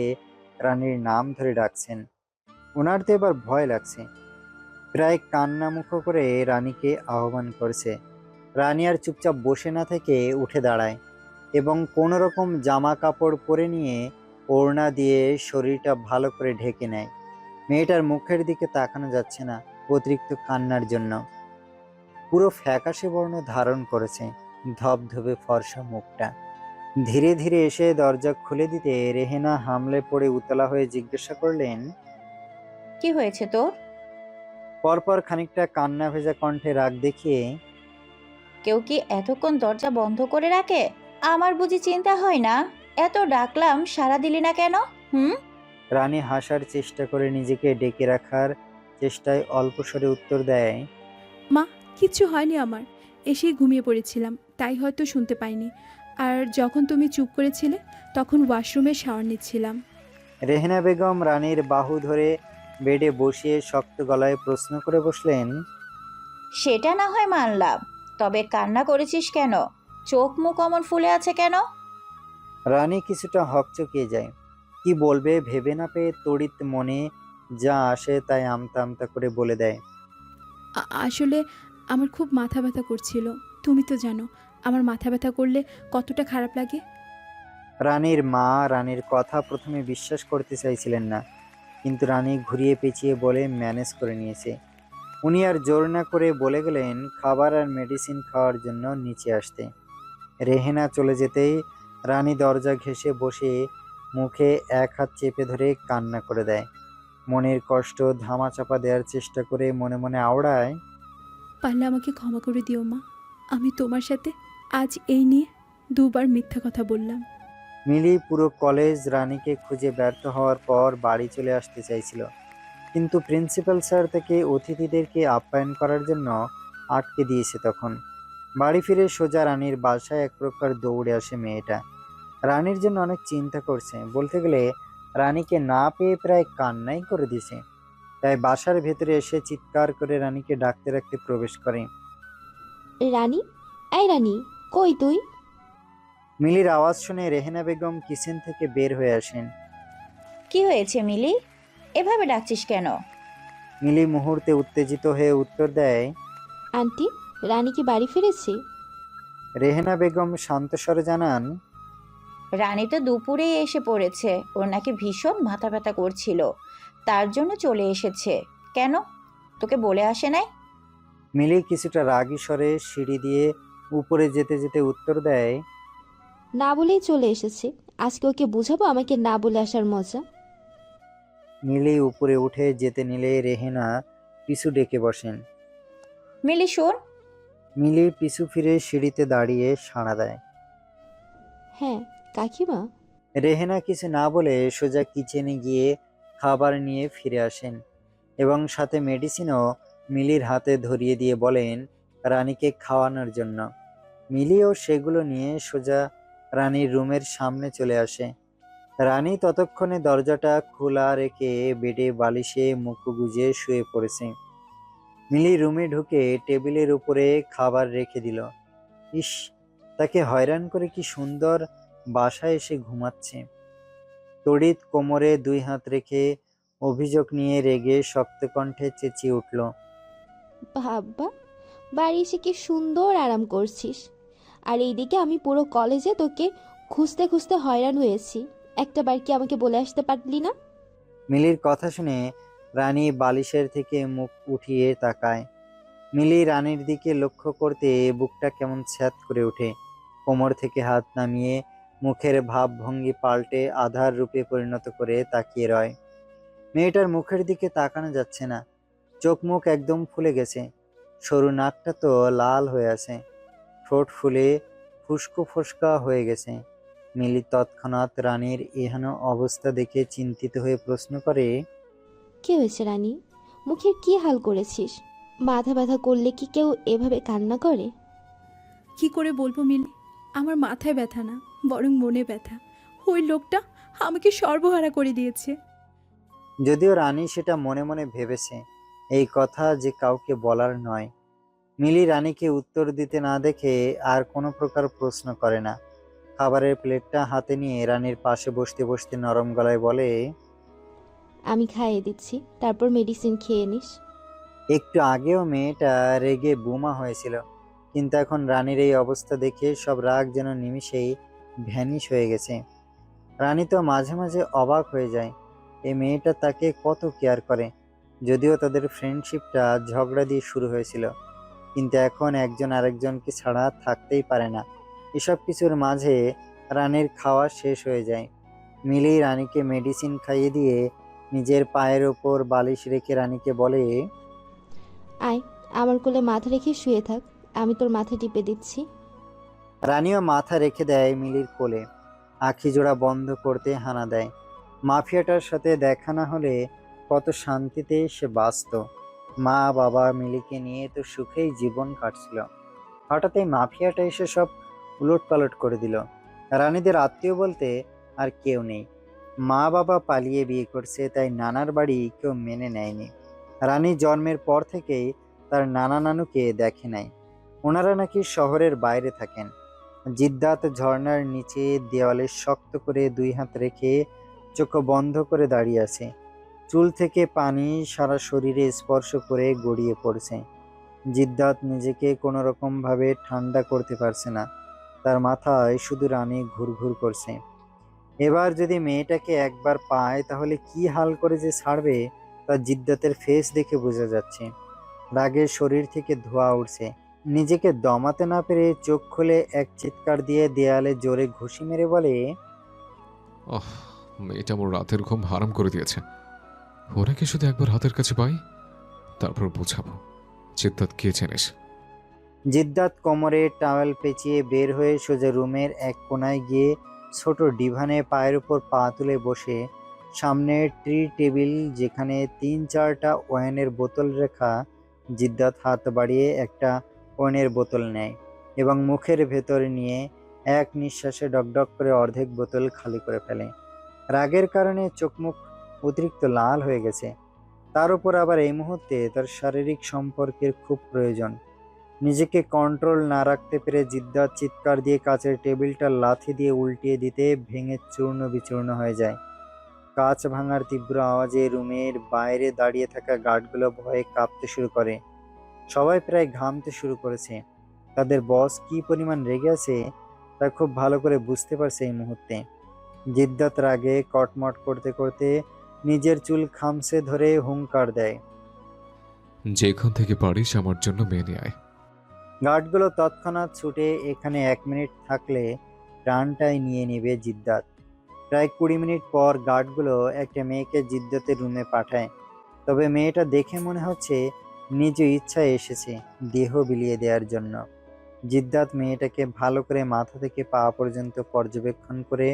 Speaker 2: রানীর নাম ধরে ডাকছেন। ওনার তো এবার ভয় লাগছে, প্রায় কান্নামুখো করে রানীকে আহ্বান করছে। রানী আর চুপচাপ বসে না থেকে উঠে দাঁড়ায় এবং কোনো রকম জামা কাপড় পরে নিয়ে ওড়না দিয়ে শরীরটা ভালো করে ঢেকে নেয়। মেয়েটার মুখের দিকে তাকানো যাচ্ছে না অতিরিক্ত কান্নার জন্য। পুরো ফ্যাকাশে বর্ণ ধারণ করেছে, ধবধবে ফর্সা মুখটা। ধীরে ধীরে এসে দরজা খুলে দিতে রেহেনা হামলে পড়ে উতলা হয়ে জিজ্ঞাসা করলেন।
Speaker 6: কি হয়েছে তোর?
Speaker 2: পরপর খানিকটা কান্না ভেজা কণ্ঠে রাগ দেখিয়ে,
Speaker 6: কেউ কি এতক্ষণ দরজা বন্ধ করে রাখে? আমার বুঝি চিন্তা হয় না? এত ডাকলাম সাড়া দিলি না কেন? হুম?
Speaker 2: রানী হাসার চেষ্টা করে নিজেকে ডেকে রাখার চেষ্টায় অল্প স্বরে উত্তর দেয়।
Speaker 1: মা, কিচ্ছু হয়নি আমার। এসেই ঘুমিয়ে পড়েছিলাম, তাই হয়তো শুনতে পাইনি। আর যখন তুমি চুপ করেছিলে তখন ওয়াশরুমে শাওয়ার নিচ্ছিলাম।
Speaker 2: রেহেনা বেগম রানীর বাহু ধরে বেডে বসিয়ে শক্ত গলায় প্রশ্ন করে বসলেন।
Speaker 6: সেটা না হয় মানলাম, তবে কান্না করেছিস কেন? চোখ মুখ অমন ফুলে আছে কেন?
Speaker 2: রানী কিছুটা হকচকিয়ে যায়। কি বলবে ভেবে না পেয়ে তড়িৎ মনে যা আসে তাই আমতা আমতা করে বলে দেয়।
Speaker 1: আসলে আমার খুব মাথা ব্যথা করছিল। তুমি তো জানো আমার মাথা ব্যথা করলে কতটা খারাপ লাগে।
Speaker 2: রানীর মা রানীর কথা প্রথমে বিশ্বাস করতে চাইছিলেন না, কিন্তু রানী ঘুরিয়ে পেঁচিয়ে বলে ম্যানেজ করে নিয়েছে। উনি আর জোর না করে বলে গেলেন খাবার আর মেডিসিন খাওয়ার জন্য নিচে আসতে। রেহেনা চলে যেতেই রানী দরজা ঘেঁষে বসে মুখে এক হাত চেপে ধরে কান্না করে দেয়। মনের কষ্ট ধামাচাপা দেওয়ার চেষ্টা করে মনে মনে আওড়ায়,
Speaker 1: পারলে আমাকে ক্ষমা করে দিও মা। আমি তোমার সাথে আজ এই নিয়ে দুবার মিথ্যা কথা বললাম।
Speaker 2: মিলি পুরো কলেজ রানীকে খুঁজে ব্যর্থ হওয়ার পর বাড়ি চলে আসতে চাইছিল, কিন্তু প্রিন্সিপাল স্যার তাকে অতিথিদেরকে আপ্যায়ন করার জন্য আটকে দিয়েছে। তখন বাড়ি ফিরে সোজা রানীর বাসায় এক প্রকার দৌড়ে আসে মেয়েটা। রানীর জন্য অনেক চিন্তা করছে, বলতে গেলে রানীকে না পেয়ে প্রায় কান্নাই করে দিয়েছে। তাই বাসার ভেতরে এসে চিৎকার করে রানীকে ডাকতে ডাকতে প্রবেশ করে।
Speaker 7: রানী, এই রানী, কই তুই?
Speaker 2: মিলির আওয়াজ শুনে রেহেনা বেগম কিচেন থেকে বের হয়ে আসেন।
Speaker 6: কি হয়েছে মিলি? এভাবে ডাকছিস কেন?
Speaker 2: মিলি মুহূর্তে উত্তেজিত হয়ে উত্তর দেয়।
Speaker 7: আন্টি, রানী কি বাড়ি ফিরেছে?
Speaker 2: রেহেনা বেগম শান্তস্বরে জানান,
Speaker 6: রানী তো দুপুরেই এসে পড়েছে। ওর নাকি ভীষণ মাথা ব্যথা করছিল, তার জন্য চলে এসেছে। কেন, তোকে বলে আসে নাই?
Speaker 2: মিলি কিছুটা রাগী স্বরে সিঁড়ি দিয়ে উপরে যেতে যেতে উত্তর দেয়।
Speaker 7: না বলেই চলে এসেছে। আজকে ওকে বুঝাবো আমাকে না বলে আসার মজা।
Speaker 2: মিলি উপরে উঠে যেতে নিলে রেহেনা পিছু ডেকে বসেন।
Speaker 6: মিলি শোন।
Speaker 2: মিলি পিছু ফিরে সিঁড়িতে দাঁড়িয়ে সাড়া দেয়।
Speaker 7: হ্যাঁ কাকিমা।
Speaker 2: রেহেনা কিছু না বলে সোজা কিচেনে গিয়ে খাবার নিয়ে ফিরে আসেন এবং সাথে মেডিসিনও মিলির হাতে ধরিয়ে দিয়ে বলেন রানীকে খাওয়ানোর জন্য। মিলিও সেগুলো নিয়ে সোজা রানীর রুমের সামনে চলে আসে। রানী ততক্ষণে দরজাটা খোলা রেখে বেডে বালিশে মুখ গুজে শুয়ে পড়েছে। মিলি রুমে ঢুকে টেবিলের উপরে খাবার রেখে দিল। ইস, তাকে হয়রান করে কি সুন্দর বাসায় এসে ঘুমাচ্ছে। তড়িৎ কোমরে দুই হাত রেখে অভিযোগ নিয়ে রেগে শক্ত কণ্ঠে চেঁচিয়ে উঠল।
Speaker 7: বাবা, বাড়ি এসে কি সুন্দর আরাম করছিস, আর এইদিকে আমি পুরো কলেজে তোকে খুঁজতে খুঁজতে হয়রান হয়েছি। একটা বার কি আমাকে বলে আসতে পারলি না?
Speaker 2: মিলির কথা শুনে রানী বালিশের থেকে মুখ উঠিয়ে তাকায়। মিলি রানীর দিকে লক্ষ্য করতে বুকটা কেমন ছ্যাদ করে ওঠে। কোমর থেকে হাত নামিয়ে মুখের ভাবভঙ্গি পাল্টে আধার রূপে পরিণত করে তাকিয়ে রয়। মেয়েটার মুখের দিকে তাকানো যাচ্ছে না, চোখ মুখ একদম ফুলে গেছে, সরু নাকটা তো লাল হয়ে আছে, ঠোঁট ফুলে ফুসকো ফসকা হয়ে গেছে। মিলি তৎক্ষণাৎ রানীর এহেন অবস্থা দেখে চিন্তিত হয়ে প্রশ্ন করে,
Speaker 7: কি হয়েছে রানী? মুখের কি হাল করেছিস? মাথা ব্যথা করলে কি কেউ এভাবে কান্না করে?
Speaker 1: কি করে বলবো মিলি, আমার মাথায় ব্যথা না, বরং মনে ব্যথা। ওই লোকটা আমাকে সর্বহারা করে দিয়েছে।
Speaker 2: যদিও রানী সেটা মনে মনে ভেবেছে, এই কথা যে কাউকে বলার নয়। মিলি রানীকে উত্তর দিতে না দেখে আর কোনো প্রকার প্রশ্ন করে না। খাবারের প্লেটটা হাতে নিয়ে রানীর পাশে বসতে বসতে নরম গলায় বলে,
Speaker 7: আমি খাইয়ে দিচ্ছি, তারপর মেডিসিন খেয়ে নিস।
Speaker 2: একটু আগেও মেয়েটা রেগে বোমা হয়েছিল, কিন্তু এখন রানীর এই অবস্থা দেখে সব রাগ যেন নিমিষেই ভ্যানিশ হয়ে গেছে। রানী তো মাঝে মাঝে অবাক হয়ে যায়, এই মেয়েটা তাকে কত কেয়ার করে। যদিও তাদের ফ্রেন্ডশিপটা ঝগড়া দিয়ে শুরু হয়েছিল, কিন্তু এখন একজন আরেকজনকে ছাড়া থাকতেই পারে না। এসব কিছুর মাঝে রানীর খাওয়া শেষ হয়ে যায়। মিলি রানীকে মেডিসিন খাইয়ে দিয়ে নিজের পায়ের ওপর বালিশ রেখে রানীকে বলে,
Speaker 7: আয়, আমার কোলে মাথা রেখে শুয়ে থাক, আমি তোর মাথা টিপে দিচ্ছি।
Speaker 2: রানীও মাথা রেখে দেয় মিলির কোলে। আখি জোড়া বন্ধ করতে হানা দেয়। মাফিয়াটার সাথে দেখা না হলে কত শান্তিতে সে বাঁচত। মা বাবা মিলিকে নিয়ে তো সুখেই জীবন কাটছিল। হঠাৎ এই মাফিয়াটা এসে সব উলটপালট করে দিল। রানীদের আত্মীয় বলতে আর কেউ নেই। মা বাবা পালিয়ে বিয়ে করছে, তাই নানার বাড়ি কেউ মেনে নেয়নি। রানী জন্মের পর থেকেই তার নানা নানুকে দেখে নাই। ওনারা নাকি শহরের বাইরে থাকেন। জিদ্দাত ঝর্ণার নিচে দেওয়ালে শক্ত করে 2 হাত রেখে চোখ বন্ধ করে দাঁড়িয়ে আছে। চুল থেকে পানি সারা শরীরে স্পর্শ করে গড়িয়ে পড়ছে। জিদ্দাত নিজেকে কোনো রকম ভাবে ঠান্ডা করতে পারছে না। তার মাথায় শুধু রানী ঘুরঘুর করছে। এবার যদি মেয়েটাকে একবার পায় তাহলে কি হাল করে যে ছাড়বে তা জিদ্দাতের ফেস দেখে বোঝা যাচ্ছে। রাগে শরীর থেকে ধোঁয়া উঠছে। নিজেকে দমাতে না পেরে চোখ খুলে এক চিৎকার দিয়ে দেয়ালে জোরে ঘুষি মেরে বলে,
Speaker 3: আহ, মেয়েটা আমার রাতের ঘুম হারাম করে দিয়েছে। ওনাকে শুধু একবার হাতের কাছে পাই, তারপর বুঝাবো জিদ্দাত কে চেনিস।
Speaker 2: জিদ্দাত কোমরে টাওয়েল পেঁচিয়ে বের হয়ে সোজা রুমের এক কোনায় গিয়ে ছোট ডিভানে পায়ের উপর পা তুলে বসে সামনে ট্রি টেবিল যেখানে 3-4টা ওয়াইনের বোতল রাখা। জিদ্দাত হাত বাড়িয়ে একটা ওয়াইনের বোতল নেয় এবং মুখের ভেতরে নিয়ে এক নিঃশ্বাসে ডকডক করে অর্ধেক বোতল খালি করে ফেলে। রাগের কারণে চোখ মুখ অতিরিক্ত লাল হয়ে গেছে। তার উপর আবার এই মুহূর্তে তার শারীরিক সম্পর্কের খুব প্রয়োজন। নিজেকে কন্ট্রোল না রাখতে পেরে জিদ্দাত চিৎকার দিয়ে কাচের টেবিলটা লাথি দিয়ে উল্টিয়ে দিতে ভেঙে চূর্ণ বিচূর্ণ হয়ে যায়। কাঁচ ভাঙার তীব্র আওয়াজে রুমের বাইরে দাঁড়িয়ে থাকা গার্ডগুলো ভয়ে কাঁপতে শুরু করে। সবাই প্রায় ঘামতে শুরু করেছে। তাদের বস কি পরিমাণ রেগে আছে তা খুব ভালো করে বুঝতে পারছে এই মুহূর্তে। জিদ্দাত রাগে কটমট করতে করতে নিজের চুল খামছে ধরে হুঙ্কার দেয়,
Speaker 3: যেখান থেকে পারিস আমার জন্য মেয়ে নিয়ে আয়।
Speaker 2: গার্ডগুলো তৎক্ষণাৎ ছুটে এখানে 1 মিনিট থাকলে প্রাণটাই নিয়ে নেবে জিদ্দাত। প্রায় 20 মিনিট পর গার্ডগুলো একটা মেয়েকে জিদ্দাতের রুমে পাঠায়। তবে মেয়েটা দেখে মনে হচ্ছে নিজ ইচ্ছায় এসেছে দেহ বিলিয়ে দেওয়ার জন্য। জিদ্দাত মেয়েটাকে ভালো করে মাথা থেকে পা পর্যন্ত পর্যবেক্ষণ করে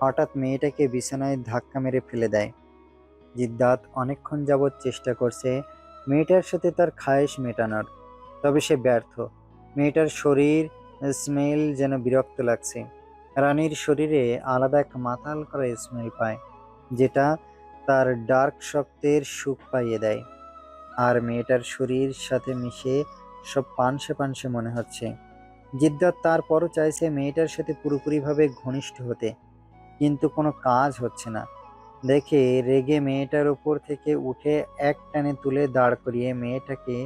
Speaker 2: হঠাৎ মেয়েটাকে বিছানায় ধাক্কা মেরে ফেলে দেয়। জিদ্দাত অনেকক্ষণ যাবৎ চেষ্টা করছে মেয়েটার সাথে তার খায়েশ মেটানোর, তবে সে ব্যর্থ। মেয়েটার শরীর স্মেল যেন বিরক্ত লাগছে। রানীর শরীরে আলাদা এক মাতাল করা স্মেল পায়, যেটা তার ডার্ক শক্তের সুখ পাইয়ে দেয়। আর মেয়েটার শরীর সাথে মিশে সব পানসে পানসে মনে হচ্ছে। জিদ্দাত তারপরও চাইছে মেয়েটার সাথে পুরোপুরিভাবে ঘনিষ্ঠ হতে, কিন্তু কোনো কাজ হচ্ছে না। দেখে রেগে মেয়েটার উপর থেকে উঠে এক টানে তুলে দাঁড় করিয়ে মেয়েটাকে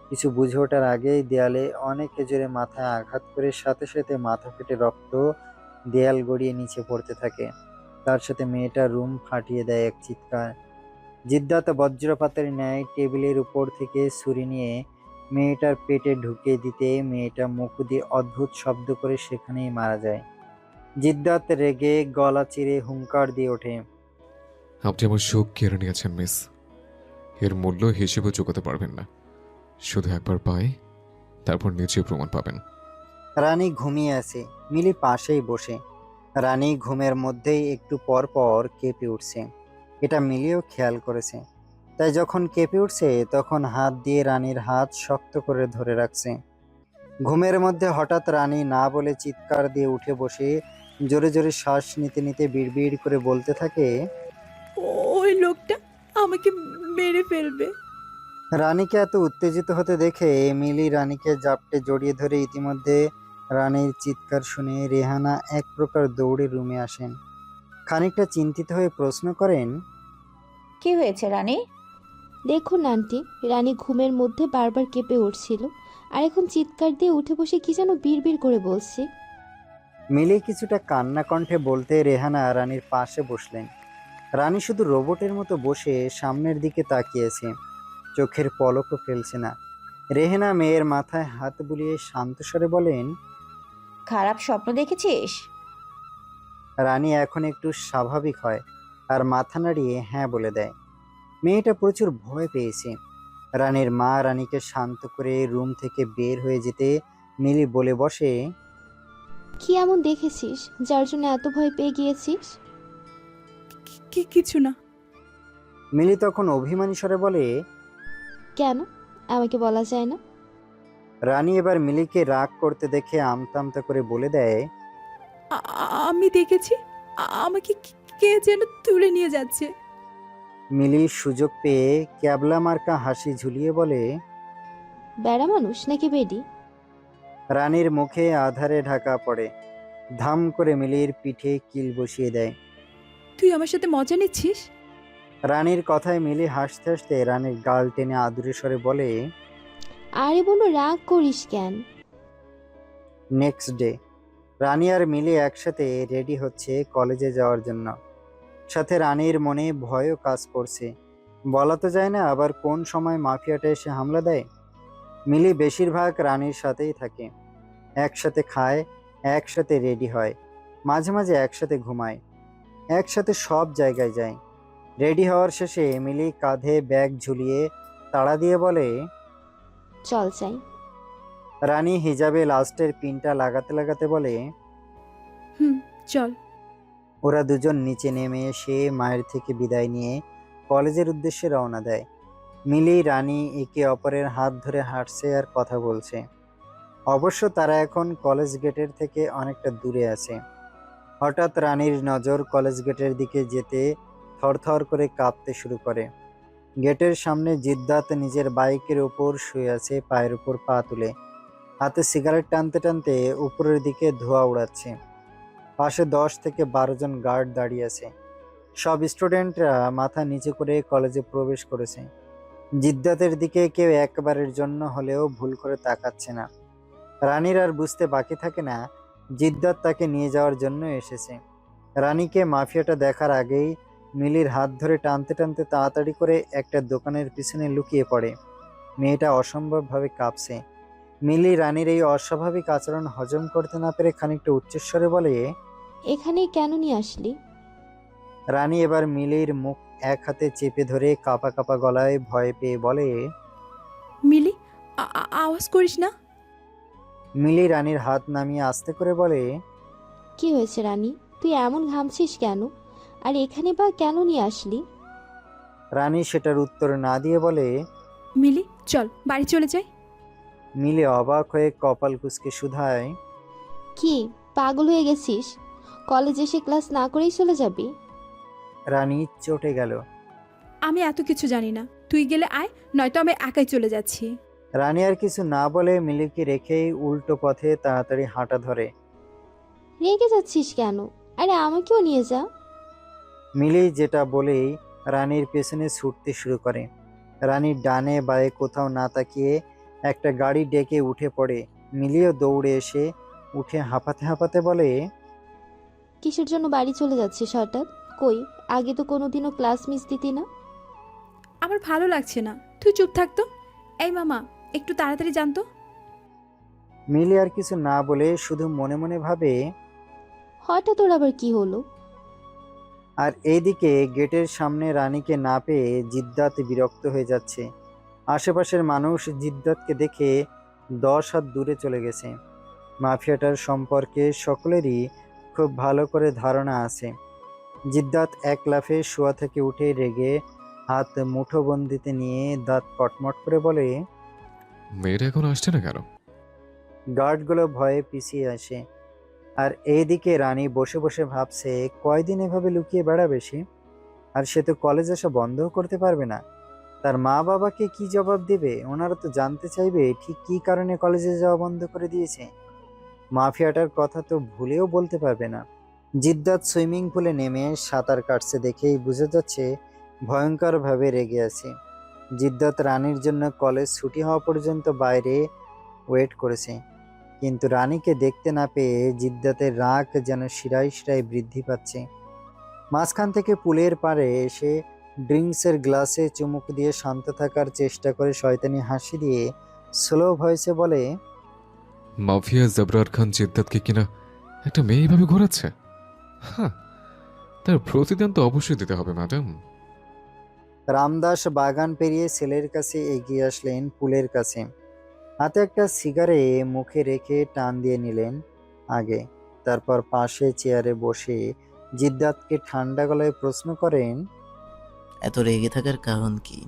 Speaker 2: কিছু বুঝে ওঠার আগেই দেয়ালে অনেক জোরে মাথায় আঘাত করে সাথে সাথে মাথা ফেটে রক্ত দেয়াল গড়িয়ে নিচে পড়তে থাকে। তার সাথে মেয়েটা রুম ফাটিয়ে দেয় এক চিৎকার। জিদ্দাত বজ্রপাতের ন্যায় টেবিলের উপর থেকে ছুরি নিয়ে মেয়েটার পেটে ঢুকে দিতে মেয়েটা মুখ দিয়ে অদ্ভুত শব্দ করে সেখানেই মারা যায়। জিদ্দাত রেগে গলা চিরে হুঙ্কার দিয়ে ওঠে,
Speaker 3: আপনি আমার সুখ কেড়ে নিয়েছেন মিস, এর মূল্য হিসেবে চুকাতে পারবেন না। শুধু একবার পাই, তারপর নিচে প্রমাণ পাবেন।
Speaker 2: রানী ঘুমিয়ে আছে, মিলি পাশেই বসে। রানী ঘুমের মধ্যেই একটু পর পর কেঁপে উঠছে। এটা মিলিও খেয়াল করেছে। তাই যখন কেঁপে উঠছে তখন হাত দিয়ে রানীর হাত শক্ত করে ধরে রাখছে। ঘুমের মধ্যে হঠাৎ রানী না বলে চিৎকার দিয়ে উঠে বসে জোরে জোরে শ্বাস নিতে নিতে বিড়বিড় করে বলতে থাকে,
Speaker 1: ওই লোকটা আমাকে মেরে ফেলবে।
Speaker 2: রানীকে এত উত্তেজিত হতে দেখে মিলি রানীকে জাপটে জড়িয়ে ধরে। ইতিমধ্যে রানীর চিৎকার শুনে রেহানা এক প্রকার দৌড়ে রুমে আসেন। খানিকটা চিন্তিত হয়ে প্রশ্ন করেন,
Speaker 6: কি হয়েছে রানী?
Speaker 7: দেখুন আন্টি, রানী ঘুমের মধ্যে বারবার কেঁপে উঠছিল, আর এখন চিৎকার দিয়ে উঠে বসে কি যেন বিড়বিড় করে বলছে।
Speaker 2: মিলি কিছুটা কান্না কণ্ঠে বলতে রেহানা রানীর পাশে বসলেন। রানী শুধু রোবটের মতো বসে সামনের দিকে তাকিয়েছে, চোখের পলকও ফেলছে না। রেহেনা মেয়ের মাথায় হাত বুলিয়ে শান্ত স্বরে বলেন।
Speaker 6: খারাপ স্বপ্ন দেখেছিস?
Speaker 2: রানী এখন একটু স্বাভাবিক হয় আর মাথা নাড়িয়ে হ্যাঁ বলে দেয়। মেয়েটা প্রচুর ভয় পেয়েছে। রানীর মা রানীকে শান্ত করে রুম থেকে বের হয়ে যেতে মিলি বলে বসে।
Speaker 7: কি এমন দেখেছিস যার জন্য এত ভয় পেয়ে গিয়েছিস?
Speaker 1: কিছু না।
Speaker 2: মিলি তখন অভিমানী স্বরে বলে।
Speaker 7: কেন? আমাকে বলা যায় না?
Speaker 2: রানী এবার মিলিকে রাগ করতে দেখে আমতা আমতা করে বলে দেয়।
Speaker 1: আমি দেখেছি, আমাকে কে যেন তুলে নিয়ে যাচ্ছে।
Speaker 2: মিলি সুযোগ পেয়ে ক্যাবলা মার্কা হাসি ঝুলিয়ে বলে।
Speaker 7: বেড়া মানুষ নাকি বেডি?
Speaker 2: রানীর মুখে আধারে ঢাকা পড়ে। ধাম করে মিলির পিঠে কিল বসিয়ে দেয়।
Speaker 1: তুই আমার সাথে মজা নিচ্ছিস?
Speaker 2: রানীর কথায় মিলি হাসতে হাসতে রানীর গাল টেনে আদুরে স্বরে বলে।
Speaker 7: আরে বোনো, রাগ করিস কেন?
Speaker 2: নেক্সট ডে রানী আর মিলি একসাথে রেডি হচ্ছে কলেজে যাওয়ার জন্য। সাথে রানীর মনে ভয়ও কাজ করছে। বলা তো যায় না আবার কোন সময় মাফিয়াটা এসে হামলা দেয়। মিলি বেশিরভাগ রানীর সাথেই থাকে, একসাথে খায়, একসাথে রেডি হয়, মাঝে মাঝে একসাথে ঘুমায়, একসাথে সব জায়গায় যায়। রেডি হওয়ার শেষে মিলি কাঁধে ব্যাগ ঝুলিয়ে তাড়া দিয়ে বলে।
Speaker 7: চল যাই।
Speaker 2: রানী হিজাবে লাস্টের পিনটা লাগাতে লাগাতে বলে।
Speaker 1: চল।
Speaker 2: ওরা দুজন নিচে নেমে এসে মায়ের থেকে বিদায় নিয়ে কলেজের উদ্দেশ্যে রওনা দেয়। মিলি রানী একে অপরের হাত ধরে হাঁটছে আর কথা বলছে। অবশ্য তারা এখন কলেজ গেটের থেকে অনেকটা দূরে আছে। হঠাৎ রানীর নজর কলেজ গেটের দিকে যেতে থরথর করে কাঁপতে শুরু করে। গেটের সামনে জিদ্দাত নিজের বাইকের উপর শুয়ে আছে, পায়ের উপর পা তুলে, হাতে সিগারেট টানতে টানতে উপরের দিকে ধোঁয়া উড়াচ্ছে। পাশে 10 থেকে 12 জন গার্ড দাঁড়িয়ে আছে। সব স্টুডেন্টরা মাথা নিচু করে কলেজে প্রবেশ করেছে। জিদ্দাতের দিকে কেউ একবারের জন্য হলেও ভুল করে তাকাচ্ছে না। রানীর আর বুঝতে বাকি থাকে না জিদ্দাত তাকে নিয়ে যাওয়ার জন্য এসেছে। রানীকে মাফিয়াটা দেখার আগেই মিলির হাত ধরে টানতে টানতে তাড়াতাড়ি করে একটা দোকানের পিছনে লুকিয়ে পড়ে। মেয়েটা অসম্ভবভাবে কাঁপছে। মিলি রানীর এই অস্বাভাবিক আচরণ হজম করতে না পেরে খানিকটা উচ্চস্বরে বলে।
Speaker 7: এখানে কেন নিয়ে আসলি?
Speaker 2: রানী এবার মিলির মুখ এক হাতে চেপে ধরে কাঁপা কাঁপা গলায় ভয় পেয়ে বলে।
Speaker 1: মিলি, আওয়াজ করিস না।
Speaker 2: মিলি রানীর হাত নামিয়ে আস্তে করে বলে।
Speaker 7: কি হয়েছে রানী? তুই এমন ঘামছিস কেন? আর এখানে বা কেন নিয়ে আসলি?
Speaker 2: রানী সেটার উত্তর না দিয়ে বলে।
Speaker 1: মিলি, চল বাড়ি চলে যাই।
Speaker 2: মিলি অবাক হয়ে কপাল কুঁচকে শুধায়।
Speaker 7: কি পাগল হয়ে গেছিস? কলেজে এসে ক্লাস না করেই চলে যাবি?
Speaker 2: রানী চটে গেল।
Speaker 1: আমি এত কিছু জানি না, তুই গেলে আয়, নয়তো আমি একাই চলে যাচ্ছি।
Speaker 2: রানী আর কিছু না বলে মিলিকে রেখেই উল্টো পথে তাড়াতাড়ি হাঁটা ধরে।
Speaker 7: রেগে যাচ্ছিস কেন? আরে আমাকেও নিয়ে যা।
Speaker 2: মিলি যেটা বলেই রানীর পেছনে ছুটতে শুরু করে। রানীর ডানে বায়ে কোথাও না তাকিয়ে একটা গাড়ি ডেকে উঠে পড়ে। মিলিও দৌড়ে এসে উঠে হাঁপাতে হাঁপাতে বলে।
Speaker 7: কিসের জন্য বাড়ি চলে যাচ্ছিস হঠাৎ? কই, আগে তো কোনোদিনও ক্লাস মিস দিতি না।
Speaker 1: আমার ভালো লাগছে না, তুই চুপ থাকতো। এই মামা, একটু তাড়াতাড়ি জানতো।
Speaker 2: মিলি আর কিছু না বলে শুধু মনে মনে ভাবে।
Speaker 7: হঠাৎ ওর আবার কি হলো?
Speaker 2: আর এইদিকে গেটের সামনে রানীকে না পেয়ে জিদ্দাত বিরক্ত হয়ে যাচ্ছে। আশেপাশের মানুষ জিদ্দাতকে দেখে 10 হাত দূরে চলে গেছে। মাফিয়াটার সম্পর্কে সকলেরই খুব ভালো করে ধারণা আছে। জিদ্দাত এক লাফে শোয়া থেকে উঠে রেগে হাত মুঠোবন্দিতে নিয়ে দাঁত কটমট করে বলে।
Speaker 3: মেয়েটা এখন আসছে না কেন?
Speaker 2: গার্ডগুলো ভয়ে পিছিয়ে আসে। আর এইদিকে রানী বসে বসে ভাবছে কয়দিন এভাবে লুকিয়ে বেড়াবে সে। আর সে তো কলেজ আসা বন্ধও করতে পারবে না। তার মা বাবাকে কি জবাব দেবে? ওনারা তো জানতে চাইবে ঠিক কি কারণে কলেজে যাওয়া বন্ধ করে দিয়েছে। মাফিয়াটার কথা তো ভুলেও বলতে পারবে না। জিদ্দাত সুইমিং পুলে নেমে সাঁতার কাটছে দেখেই বোঝা যাচ্ছে ভয়ঙ্করভাবে রেগে আছে। জিদ্দাত রানীর জন্য কলেজ ছুটি হওয়া পর্যন্ত বাইরে ওয়েট করেছে, কিন্তু রানীকে দেখতে না পেয়ে জিদ্দাতের রাগ যেন শিরায় শিরায় বৃদ্ধি পাচ্ছে। মাঝখান থেকে পুলের পাড়ে এসে ড্রিঙ্কসের গ্লাসে চুমুক দিয়ে শান্ত থাকার চেষ্টা করে শয়তানি হাসি দিয়ে স্লো ভয়েসে বলে,
Speaker 3: মাফিয়া জবরার খান জিদ্দাতকে কিনা একটা মেয়ে এইভাবে ঘোরাচ্ছে। হ্যাঁ, তার প্রতিদান তো অবশ্যই দিতে হবে ম্যাডাম।
Speaker 2: রামদাস বাগান পেরিয়ে ছেলের কাছে এগিয়ে আসলেন পুলের কাছে। হাতে একটা সিগারে মুখে রেখে টান দিয়ে নিলেন আগে। তারপর পাশে চেয়ারে বসে জিদ্দাতকে ঠান্ডা গলায় প্রশ্ন করেন,
Speaker 11: এত রেগে থাকার কারণ কি?